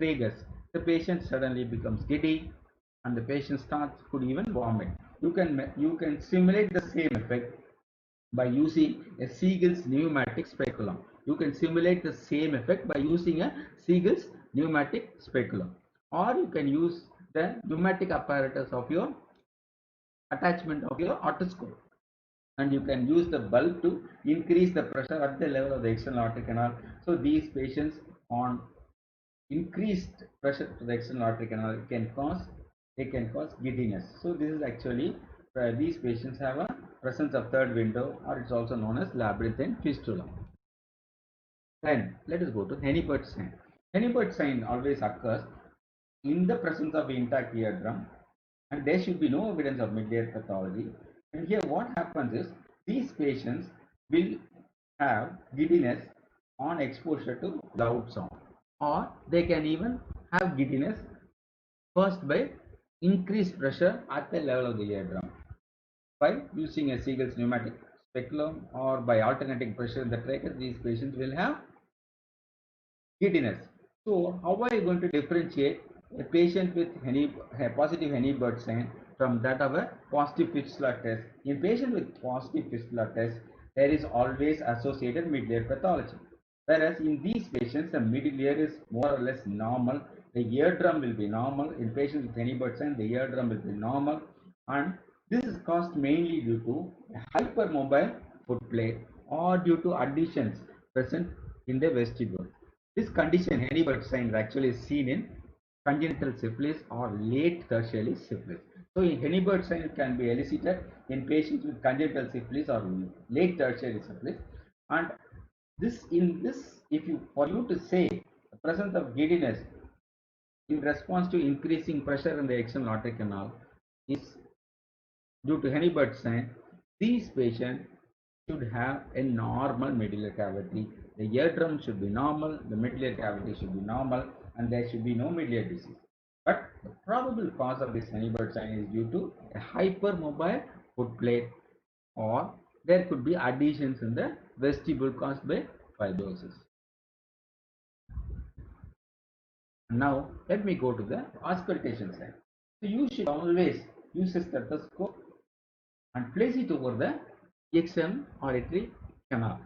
[SPEAKER 1] tragus, the patient suddenly becomes giddy and the patient could even vomit. You can simulate the same effect by using a Siegel's pneumatic speculum. You can simulate the same effect by using a Siegel's pneumatic speculum. or you can use the pneumatic apparatus of your attachment of your otoscope, and you can use the bulb to increase the pressure at the level of the external aortic canal. So these patients on increased pressure to the external aortic canal can cause giddiness. So this is actually these patients have a presence of third window, or it's also known as labyrinthine fistula. Then let us go to Henneberg sign. Henneberg sign always occurs in the presence of intact eardrum, and there should be no evidence of mid-ear pathology. And here what happens is these patients will have giddiness on exposure to loud sound, or they can even have giddiness caused by increased pressure at the level of the eardrum by using a Siegel's pneumatic speculum, or by alternating pressure in the trachea. These patients will have giddiness. So how are you going to differentiate a patient with a positive Henneberg sign from that of a positive fistula test? In patient with positive fistula test, there is always associated mid-ear pathology. Whereas in these patients, the middle ear is more or less normal. The eardrum will be normal. In patients with Henneberg sign, the eardrum will be normal, and this is caused mainly due to a hypermobile foot plate or due to adhesions present in the vestibule. This condition, Henneberg sign, is actually seen in congenital syphilis or late tertiary syphilis. So, in Henneberg sign, it can be elicited in patients with congenital syphilis or late tertiary syphilis. And if you for you to say the presence of giddiness in response to increasing pressure in the external aortic canal is due to Henneberg sign, these patients should have a normal medullary cavity. The eardrum should be normal, the medullary cavity should be normal, and there should be no medullary disease. But the probable cause of this Henneberg sign is due to a hypermobile foot plate, or there could be adhesions in the vestibule caused by fibrosis. Now let me go to the auscultation sign. So you should always use a stethoscope and place it over the external auditory canal,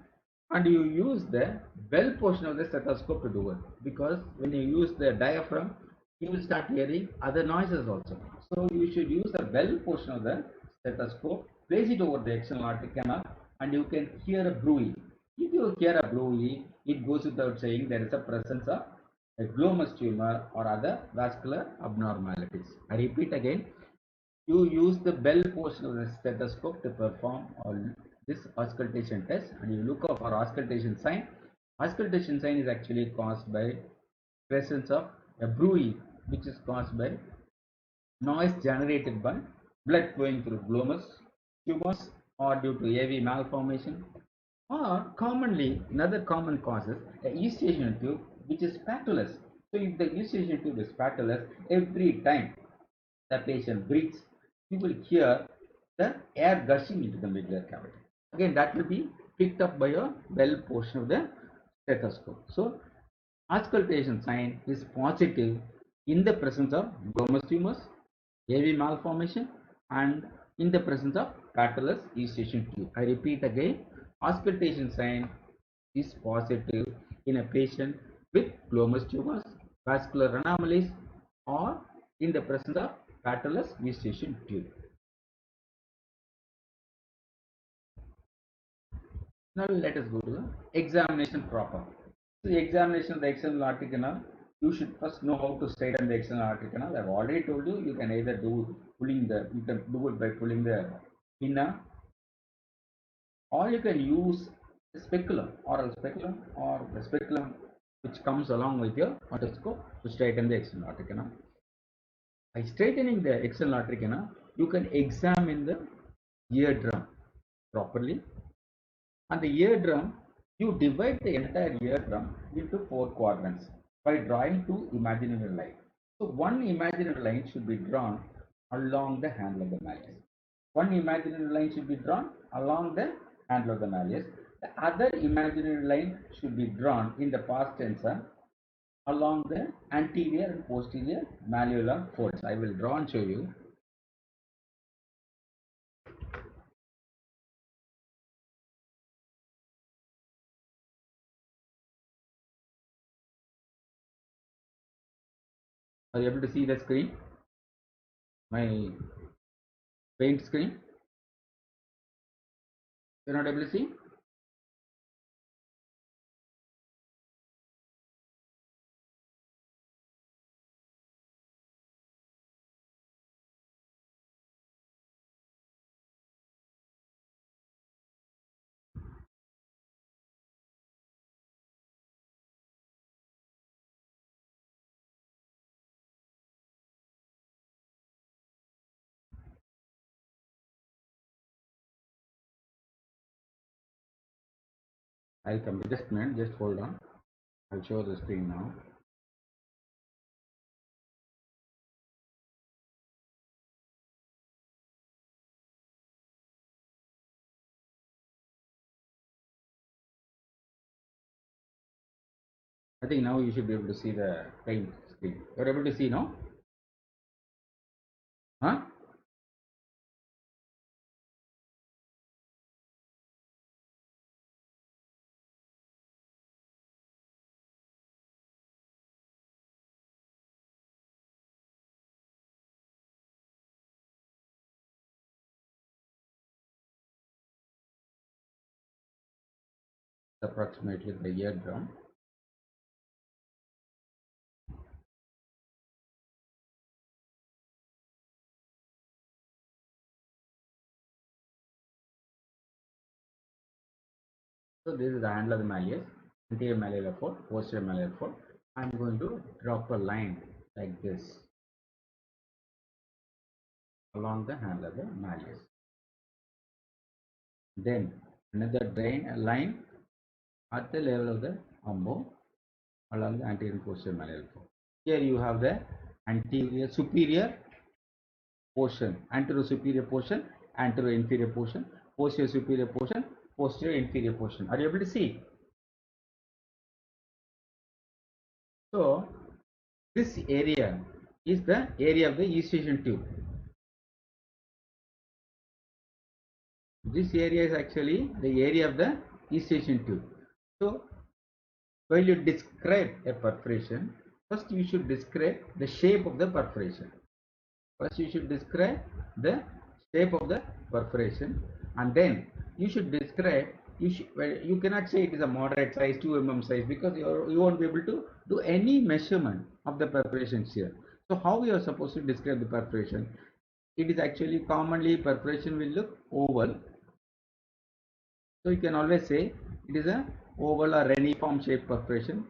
[SPEAKER 1] and you use the well portion of the stethoscope to do it, because when you use the diaphragm you will start hearing other noises also. So you should use the well portion of the stethoscope, place it over the external aortic canal, and you can hear a bruit. If you hear a bruit, it goes without saying there is a presence of a glomus tumor or other vascular abnormalities. I repeat again, you use the bell portion of the stethoscope to perform this auscultation test, and you look out for auscultation sign. Auscultation sign is actually caused by presence of a bruit, which is caused by noise generated by blood flowing through glomus tumors or due to AV malformation, or commonly another common cause is a eustachian tube which is patulous. So if the eustachian tube is patulous, every time the patient breathes, you will hear the air gushing into the medullary cavity. Again, that will be picked up by a well portion of the stethoscope. So, auscultation sign is positive in the presence of glomus tumors, AV malformation, and in the presence of patulous eustachian tube. I repeat again, auscultation sign is positive in a patient with glomus tumors, vascular anomalies, or in the presence of patulous eustachian tube. Now let us go to the examination proper. So the examination of the external aortic canal, you should first know how to straighten the external aortic canal. I've already told you, you can either do you can do it by pulling the pinna, or you can use the speculum, oral speculum, or the speculum which comes along with your otoscope to straighten the external aortic canal. By straightening the external aortic canal, you can examine the eardrum properly. And the eardrum, you divide the entire eardrum into 4 quadrants by drawing 2 imaginary lines. So one imaginary line should be drawn along the handle of the malleus. One imaginary line should be drawn along the handle of the malleus. The other imaginary line should be drawn in the past tense along the anterior and posterior malleolar folds. I will draw and show you. Are you able to see the screen? My paint screen? You're not able to see? I'll come. Just a minute. Just hold on. I'll show the screen now. I think now you should be able to see the paint screen. You're able to see now? Huh? Approximately the eardrum. So this is the handle of the malleus, anterior malleolar fold, posterior malleolar fold. I'm going to drop a line like this along the handle of the malleus. Then another line at the level of the umbo along the anterior and posterior malleolar fold. Here you have the anterior superior portion, anterior superior portion, anterior inferior portion, posterior superior portion, posterior inferior portion. Are you able to see? So this area is the area of the eustachian tube. This area is actually the area of the eustachian tube. So while you describe a perforation, first you should describe the shape of the perforation. First you should describe the shape of the perforation, and then you should describe, you cannot say it is a moderate size 2 mm size, because you won't be able to do any measurement of the perforations here. So how you are supposed to describe the perforation? It is actually commonly perforation will look oval. So you can always say it is a oval or reniform shaped perforation.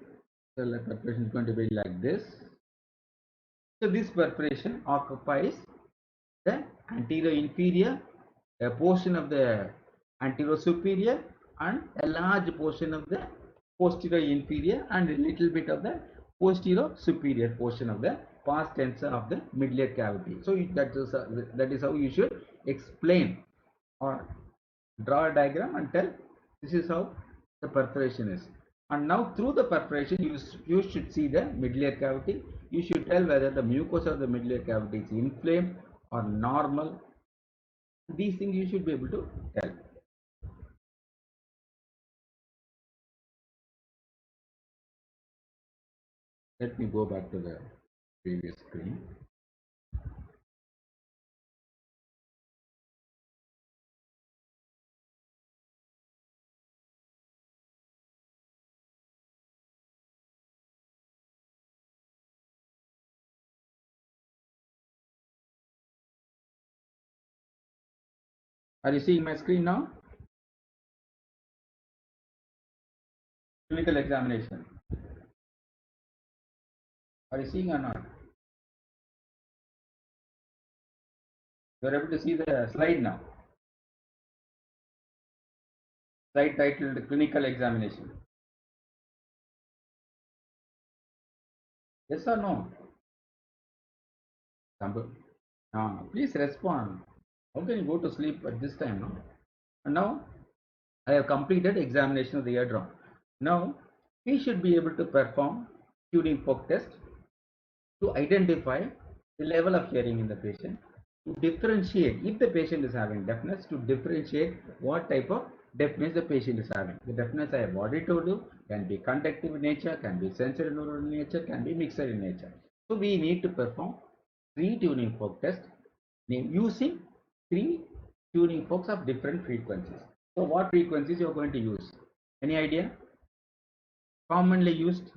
[SPEAKER 1] So the perforation is going to be like this. So this perforation occupies the anterior inferior, a portion of the anterior superior, and a large portion of the posterior inferior, and a little bit of the posterior superior portion of the pars tensor of the midline cavity. So that is how you should explain or draw a diagram and tell this is how the perforation is. And now through the perforation you should see the midline cavity. You should tell whether the mucosa of the midline cavity is inflamed or normal. These things you should be able to tell. Let me go back to the previous screen. Are you seeing my screen now? Clinical examination. Are you seeing or not? You are able to see the slide now. Slide titled clinical examination. Yes or no? Please respond. How can you go to sleep at this time? No? And now I have completed examination of the eardrum. Now we should be able to perform tuning fork test to identify the level of hearing in the patient, to differentiate if the patient is having deafness, to differentiate what type of deafness the patient is having. The deafness I have already told you can be conductive in nature, can be sensory neural in nature, can be mixed in nature. So we need to perform 3 tuning fork tests using 3 tuning forks of different frequencies. So what frequencies you are going to use? Any idea? Commonly used.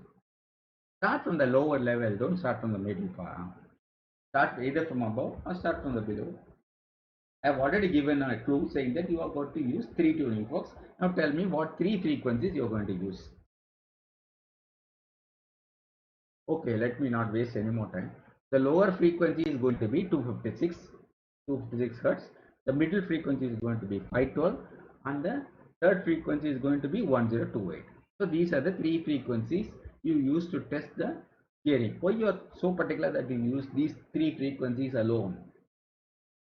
[SPEAKER 1] Start from the lower level. Don't start from the middle part. Start either from above or start from the below. I have already given a clue saying that you are going to use 3 tuning forks. Now tell me what 3 frequencies you are going to use. Okay, let me not waste any more time. The lower frequency is going to be 256 hertz. The middle frequency is going to be 512, and the third frequency is going to be 1028. So these are the 3 frequencies you use to test the hearing. Why you are so particular that you use these 3 frequencies alone?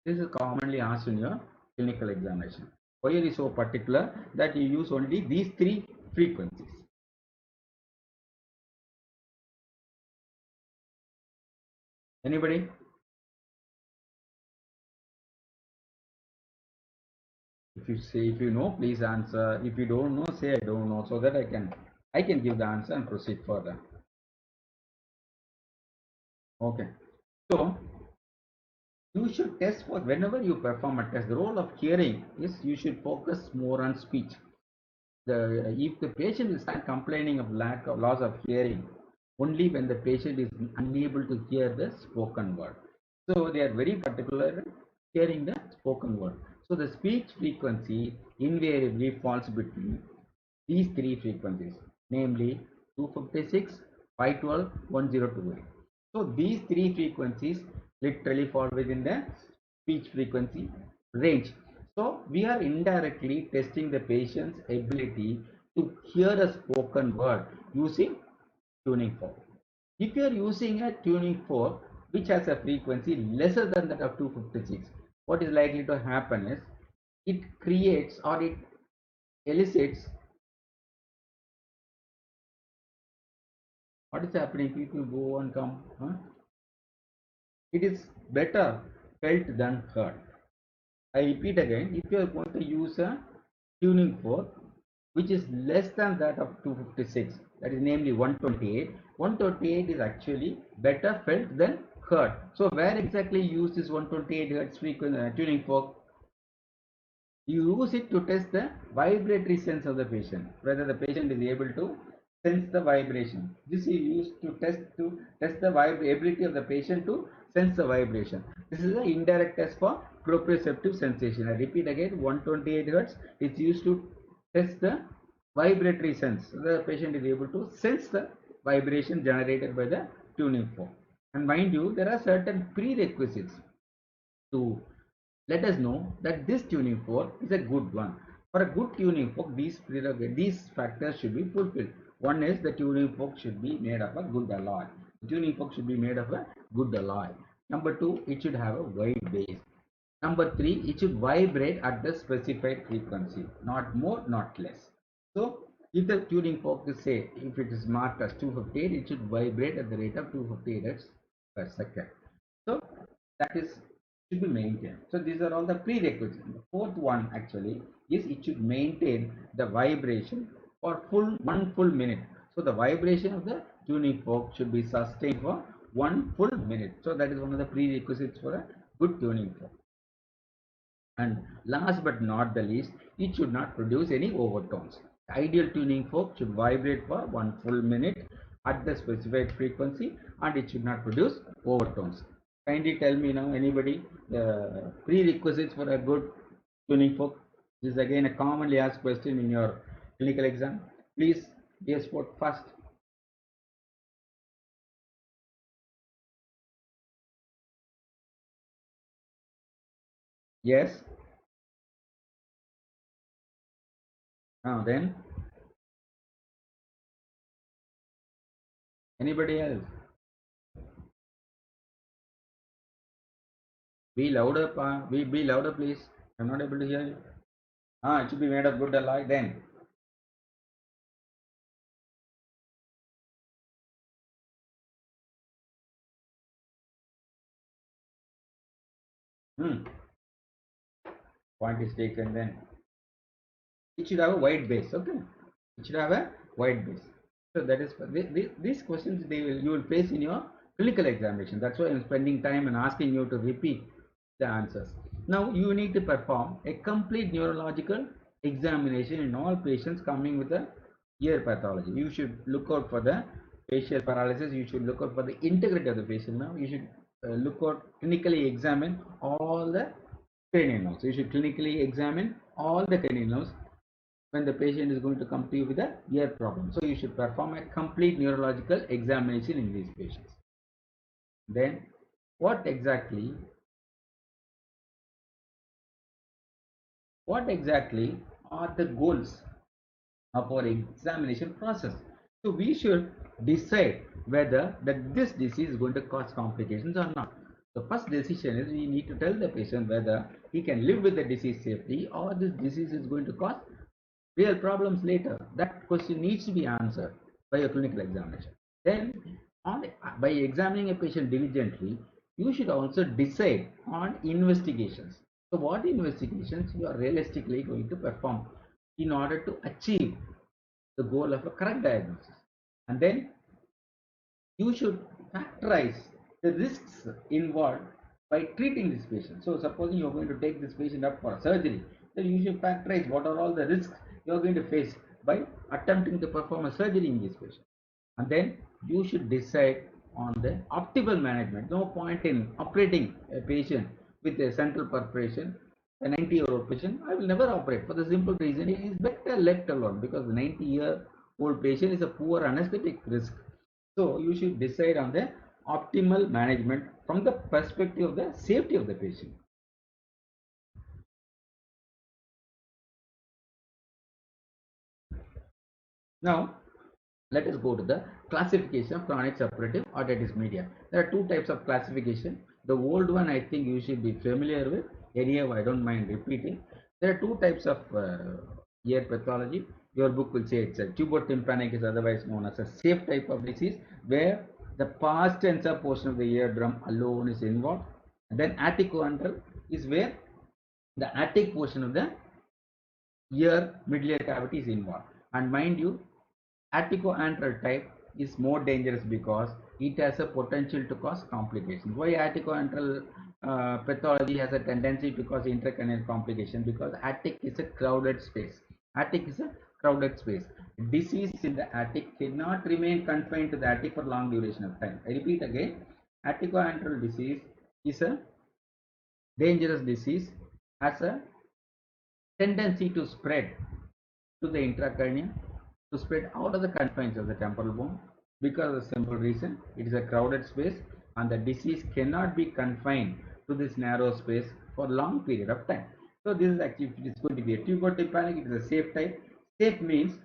[SPEAKER 1] This is commonly asked in your clinical examination. Why are you so particular that you use only these 3 frequencies? Anybody? If you say, if you know, please answer. If you don't know, say I don't know, so that I can give the answer and proceed further. Okay. So you should test for whenever you perform a test. The role of hearing is you should focus more on speech. If the patient is complaining of lack of loss of hearing, only when the patient is unable to hear the spoken word. So they are very particular hearing the spoken word. So the speech frequency invariably falls between these 3 frequencies, namely 256, 512, 1028. So these 3 frequencies literally fall within the speech frequency range. So we are indirectly testing the patient's ability to hear a spoken word using tuning fork. If you are using a tuning fork which has a frequency lesser than that of 256, what is likely to happen is it creates or it elicits. What is happening? People go and come. Huh? It is better felt than heard. I repeat again, if you are going to use a tuning fork which is less than that of 256, that is namely 128, 128 is actually better felt than heard. So where exactly you use this 128 hertz frequency tuning fork? You use it to test the vibratory sense of the patient, whether the patient is able to sense the vibration. This is used to test the ability of the patient to sense the vibration. This is an indirect test for proprioceptive sensation. I repeat again, 128 hertz is used to test the vibratory sense. The patient is able to sense the vibration generated by the tuning fork. And mind you, there are certain prerequisites to let us know that this tuning fork is a good one. For a good tuning fork, these factors should be fulfilled. One is the tuning fork should be made of a good alloy. The tuning fork should be made of a good alloy. Number two, it should have a wide base. Number three, it should vibrate at the specified frequency, not more, not less. So, if the tuning fork is say, if it is marked as 258, it should vibrate at the rate of 258 hertz per second. So, that is should be maintained. So these are all the prerequisites. The fourth one actually is it should maintain the vibration for one full minute. So the vibration of the tuning fork should be sustained for 1 full minute. So that is one of the prerequisites for a good tuning fork. And last but not the least, it should not produce any overtones. The ideal tuning fork should vibrate for 1 full minute at the specified frequency, and it should not produce overtones. Kindly tell me now, anybody, the prerequisites for a good tuning fork. This is again a commonly asked question in your clinical exam. Please be a sport fast. Yes. Now then, anybody else? Be louder, be louder, please. I'm not able to hear you. It should be made of good alloy then. Hmm. Point is taken then. It should have a wide base. Okay. It should have a wide base. So that is these questions you will face in your clinical examination. That's why I'm spending time and asking you to repeat the answers. Now you need to perform a complete neurological examination in all patients coming with a ear pathology. You should look out for the facial paralysis. You should look out for the integrity of the patient. Now you should look out, clinically examine all the cranial nerves. You should clinically examine all the cranial nerves when the patient is going to come to you with a ear problem. So you should perform a complete neurological examination in these patients. Then what exactly are the goals of our examination process? So we should decide whether this disease is going to cause complications or not. The first decision is we need to tell the patient whether he can live with the disease safely or this disease is going to cause real problems later. That question needs to be answered by a clinical examination. Then by examining a patient diligently, you should also decide on investigations. So what investigations you are realistically going to perform in order to achieve the goal of a correct diagnosis. And then you should factorize the risks involved by treating this patient. So supposing you're going to take this patient up for surgery, then you should factorize what are all the risks you're going to face by attempting to perform a surgery in this patient. And then you should decide on the optimal management. No point in operating a patient with a central perforation. A 90-year-old patient, I will never operate for the simple reason it is better left alone, because the 90-year-old patient is a poor anesthetic risk. So you should decide on the optimal management from the perspective of the safety of the patient. Now let us go to the classification of chronic suppurative otitis media. There are two types of classification. The old one I think you should be familiar with. Anyhow, I don't mind repeating. There are two types of ear pathology. Your book will say it's a tubotympanic, is otherwise known as a safe type of disease, where the pars tensa portion of the eardrum alone is involved. And then atticoantral is where the attic portion of the ear middle ear cavity is involved. And mind you, atticoantral type is more dangerous because it has a potential to cause complications. Why atticoantral pathology has a tendency to cause intracranial complication? Because attic is a crowded space. Attic is a crowded space. Disease in the attic cannot remain confined to the attic for long duration of time. I repeat again, atticoantral disease is a dangerous disease, has a tendency to spread to the intracranial, to spread out of the confines of the temporal bone, because of the simple reason it is a crowded space and the disease cannot be confined to this narrow space for a long period of time. So this is actually, it is going to be a tubotympanic. It is a safe type. Safe means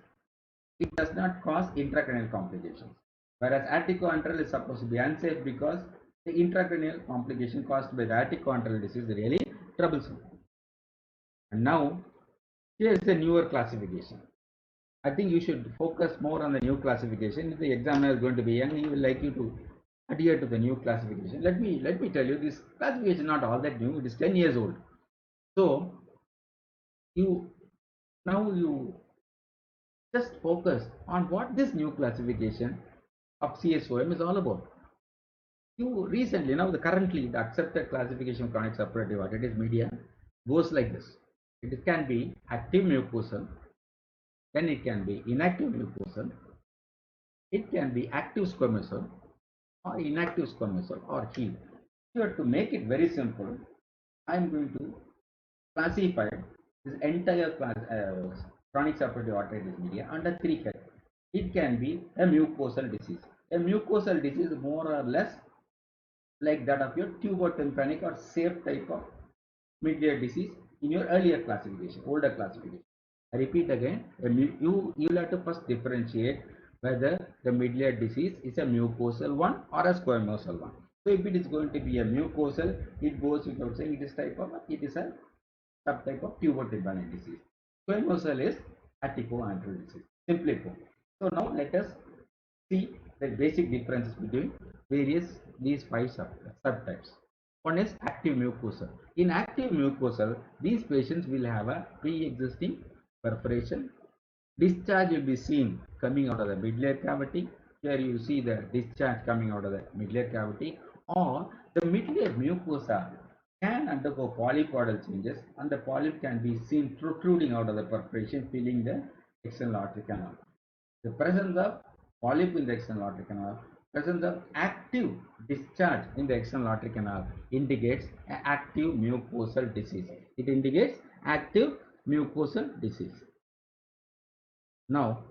[SPEAKER 1] it does not cause intracranial complications, whereas atticoantral is supposed to be unsafe because the intracranial complication caused by the atticoantral disease is really troublesome. And now here is the newer classification. I think you should focus more on the new classification. If the examiner is going to be young, he will like you to adhere to the new classification. Let me tell you, this classification is not all that new. It is 10 years old. So you just focus on what this new classification of CSOM is all about. You recently, currently the accepted classification of chronic suppurative otitis media goes like this. It can be active mucosal, then it can be inactive mucosal, it can be active squamosal or inactive squamosal or heel. Here, to make it very simple, I am going to classify this entire class, chronic suppurative otitis media under three heads. It can be a mucosal disease. A mucosal disease more or less like that of your tubotympanic or safe type of mid-ear disease in your earlier classification, older classification. I repeat again, you will have to first differentiate whether the mid-ear disease is a mucosal one or a squamosal one. So if it is going to be a mucosal, it goes without saying it is a subtype of tubotympanic disease. Squamosal is atticoantral disease, simply put. So now let us see the basic differences between these five subtypes. One is active mucosal. In active mucosal, these patients will have a pre-existing perforation. Discharge will be seen coming out of the middle ear cavity. Here you see the discharge coming out of the middle ear cavity, or the middle ear mucosa can undergo polypodal changes, and the polyp can be seen protruding out of the perforation, filling the external aortic canal. The presence of polyp in the external aortic canal, presence of active discharge in the external aortic canal indicates active mucosal disease. It indicates active mucosal disease. Now,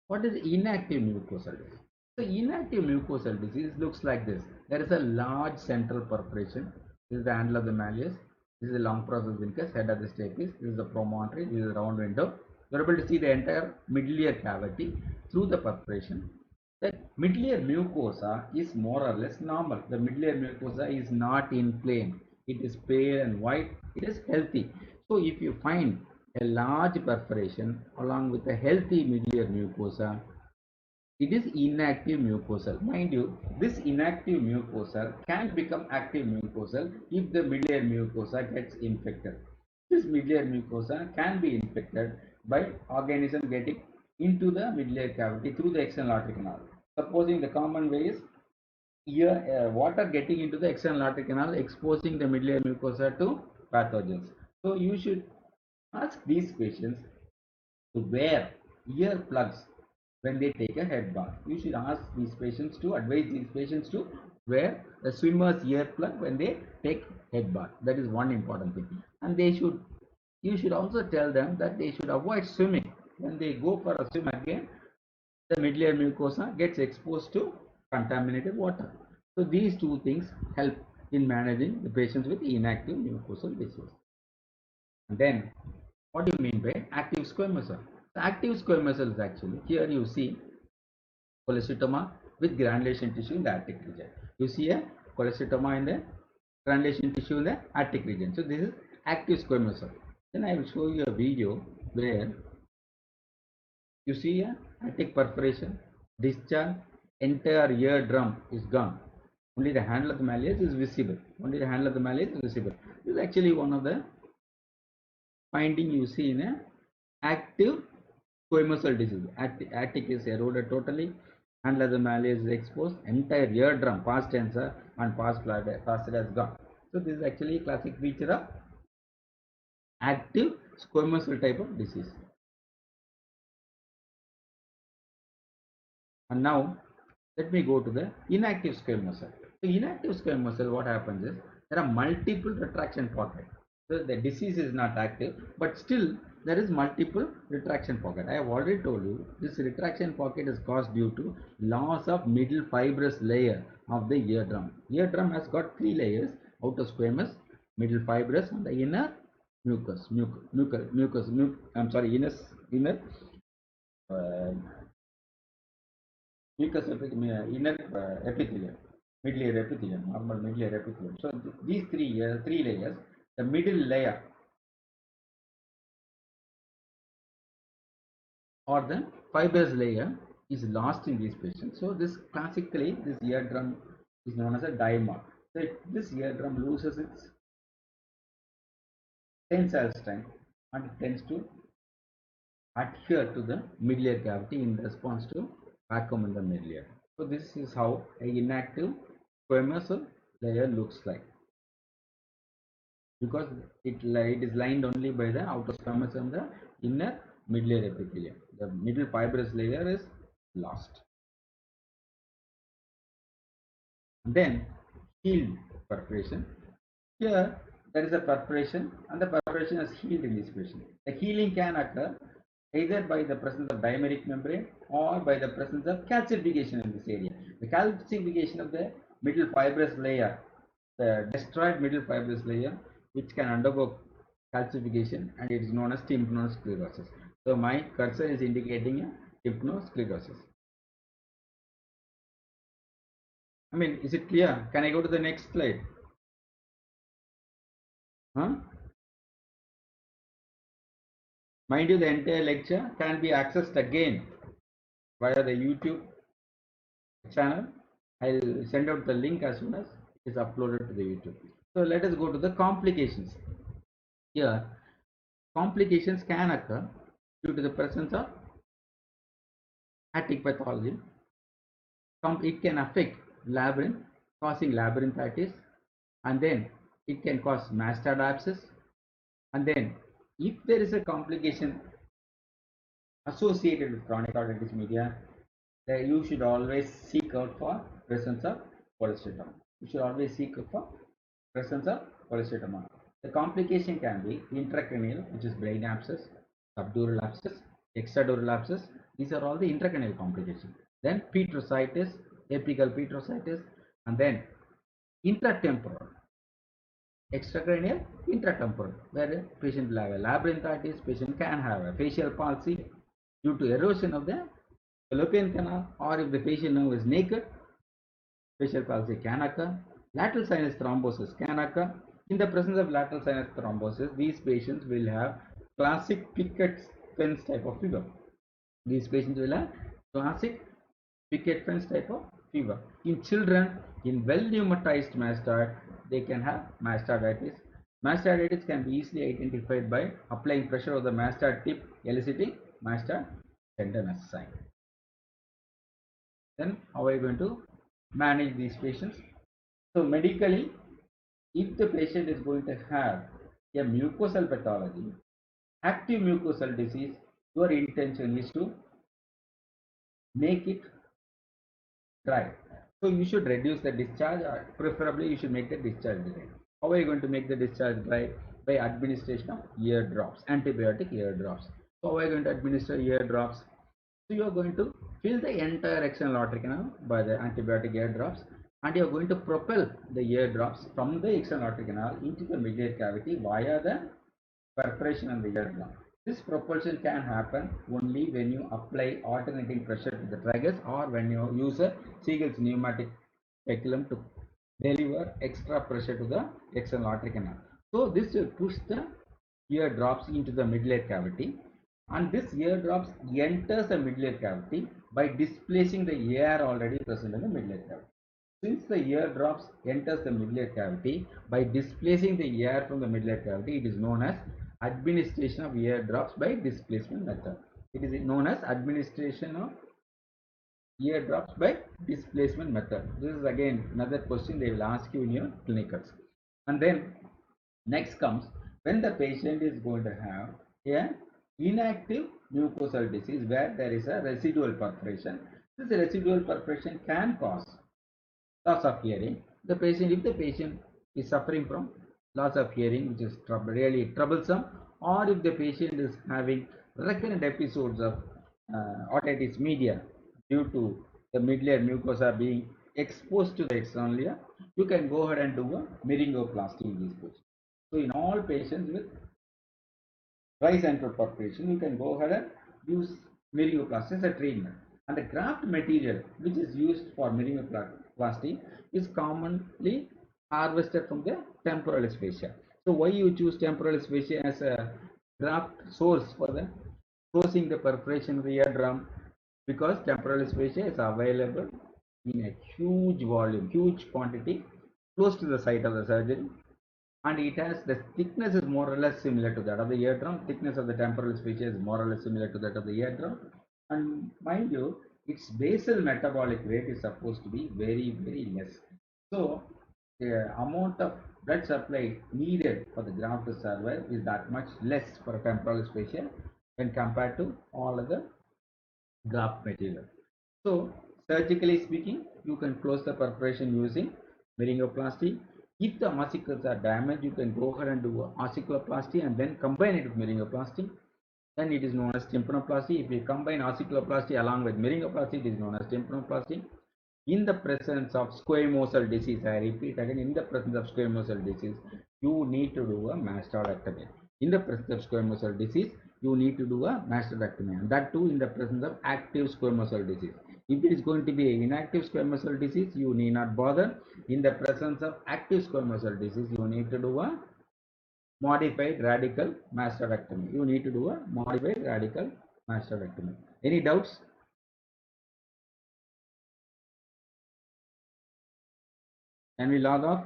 [SPEAKER 1] what is inactive mucosal disease? So, inactive mucosal disease looks like this. There is a large central perforation. This is the handle of the malleus. This is the long process incus, head of the stapes. This is the promontory. This is the round window. You are able to see the entire middle ear cavity through the perforation. The middle ear mucosa is more or less normal. The middle ear mucosa is not inflamed. It is pale and white. It is healthy. So, if you find a large perforation along with a healthy middle ear mucosa, it is inactive mucosal. Mind you, this inactive mucosal can become active mucosal if the middle ear mucosa gets infected. This middle ear mucosa can be infected by organism getting into the middle ear cavity through the external aortic canal. Supposing the common way is water getting into the external aortic canal, exposing the middle ear mucosa to pathogens. So you should ask these patients to wear ear plugs when they take a head bath. You should ask these patients to advise these patients to wear a swimmer's ear plug when they take head bath. That is one important thing. And you should also tell them that they should avoid swimming. When they go for a swim again, the middle ear mucosa gets exposed to contaminated water. So these two things help in managing the patients with inactive mucosal disease. And then, what do you mean by active squamous cell? The active squamous cell is actually, here you see cholesteatoma with granulation tissue in the aortic region. You see a cholesteatoma in the granulation tissue in the aortic region. So this is active squamous cell. Then I will show you a video where you see a aortic perforation, discharge, entire eardrum is gone. Only the handle of the malleus is visible. Only the handle of the malleus is visible. This is actually one of the finding you see in a active squamous cell disease. Aortic is eroded totally, handle of the malleus is exposed, entire eardrum, past tensor and past facet has gone. So this is actually a classic feature of active squamous cell type of disease. And now let me go to the inactive squamous cell. So inactive squamous cell, what happens is there are multiple retraction pockets. So the disease is not active, but still there is multiple retraction pocket. I have already told you this retraction pocket is caused due to loss of middle fibrous layer of the eardrum. Eardrum has got three layers: outer squamous, middle fibrous, and the inner mucus. Inner uh, mucus inner epithelium, middle ear epithelium, normal middle ear epithelium. So these three layers, the middle layer or the fibrous layer is lost in these patients. So this classically, this eardrum is known as a diamond. So if this eardrum loses its tensile strength and it tends to adhere to the middle ear cavity in response to vacuum in the middle ear. So this is how a inactive squamous layer looks like, because it is lined only by the outer squamous and the inner middle ear epithelium. The middle fibrous layer is lost. Then healed perforation. Here there is a perforation and the perforation is healed in this patient. The healing can occur either by the presence of dimeric membrane or by the presence of calcification in this area. The calcification of the middle fibrous layer, the destroyed middle fibrous layer, which can undergo calcification, and it is known as tympanosclerosis. So my cursor is indicating a tympanosclerosis. I mean, is it clear? Can I go to the next slide? Huh? Mind you, the entire lecture can be accessed again via the YouTube channel. I'll send out the link as soon as it is uploaded to the YouTube. So let us go to the complications. Here, complications can occur due to the presence of aortic pathology, it can affect labyrinth, causing labyrinthitis, and then it can cause mastard abscess, and then if there is a complication associated with chronic arteritis media, that you should always seek out for presence of polycythoma. You should always seek out for presence of polycythoma. The complication can be intracranial, which is brain abscess, subdural abscess, extradural abscess. These are all the intracranial complications. Then petrositis, apical petrositis, and then intratemporal, extracranial, intratemporal, where a patient will have a labyrinthitis, patient can have a facial palsy due to erosion of the fallopian canal, or if the facial nerve is naked, facial palsy can occur. Lateral sinus thrombosis can occur. In the presence of lateral sinus thrombosis, these patients will have classic Pickett-Fens type of fever. These patients will have classic Pickett-Fens type of fever. In children, in well-pneumatized mastoid, they can have mastoiditis. Mastoiditis can be easily identified by applying pressure on the mastoid tip, eliciting mastoid tenderness sign. Then how are you going to manage these patients? So medically, if the patient is going to have a mucosal pathology, active mucosal disease, your intention is to make it dry. So you should reduce the discharge, or preferably you should make the discharge dry. How are you going to make the discharge dry? By administration of ear drops, antibiotic ear drops. So how are you going to administer ear drops? So you are going to fill the entire external aortic canal by the antibiotic ear drops, and you are going to propel the ear drops from the external aortic canal into the mid-ear cavity via the perforation on the eardrum. This propulsion can happen only when you apply alternating pressure to the tragus, or when you use a Siegel's pneumatic speculum to deliver extra pressure to the external aortic canal. So this will push the ear drops into the mid-ear cavity, and this ear drops enters the mid-ear cavity by displacing the air already present in the mid-ear cavity. Since the ear drops enters the mid-ear cavity by displacing the air from the mid-ear cavity, it is known as administration of ear drops by displacement method. It is known as administration of ear drops by displacement method. This is again another question they will ask you in your clinicals. And then next comes when the patient is going to have a inactive mucosal disease where there is a residual perforation. This residual perforation can cause loss of hearing. If the patient is suffering from loss of hearing, which is really troublesome, or if the patient is having recurrent episodes of otitis media due to the mid-layer mucosa being exposed to the external layer, you can go ahead and do a myringoplasty in these patients. So in all patients with dry central perforation, you can go ahead and use myringoplasty as a treatment. And the graft material which is used for myringoplasty is commonly harvested from the temporalis fascia. So why you choose temporalis fascia as a graft source for the closing the perforation of the eardrum? Because temporalis fascia is available in a huge volume, huge quantity close to the site of the surgery, and it has the thickness is more or less similar to that of the eardrum. Thickness of the temporalis fascia is more or less similar to that of the eardrum, and mind you, its basal metabolic rate is supposed to be very less. So the amount of blood supply needed for the graft to survive is that much less for a temporalis fascia when compared to all other graft material. So surgically speaking, you can close the perforation using myringoplasty. If the ossicles are damaged, you can go ahead and do ossiculoplasty and then combine it with myringoplasty. Then it is known as tympanoplasty. If you combine ossiculoplasty along with myringoplasty, it is known as tympanoplasty. In the presence of squamosal disease, I repeat again, in the presence of squamosal disease, you need to do a mastodectomy. In the presence of squamosal disease, you need to do a mastodectomy, and that too in the presence of active squamosal disease. If it is going to be an inactive squamosal disease, you need not bother. In the presence of active squamosal disease, you need to do a modified radical mastodectomy. You need to do a modified radical mastodectomy. Any doubts? Can we log off?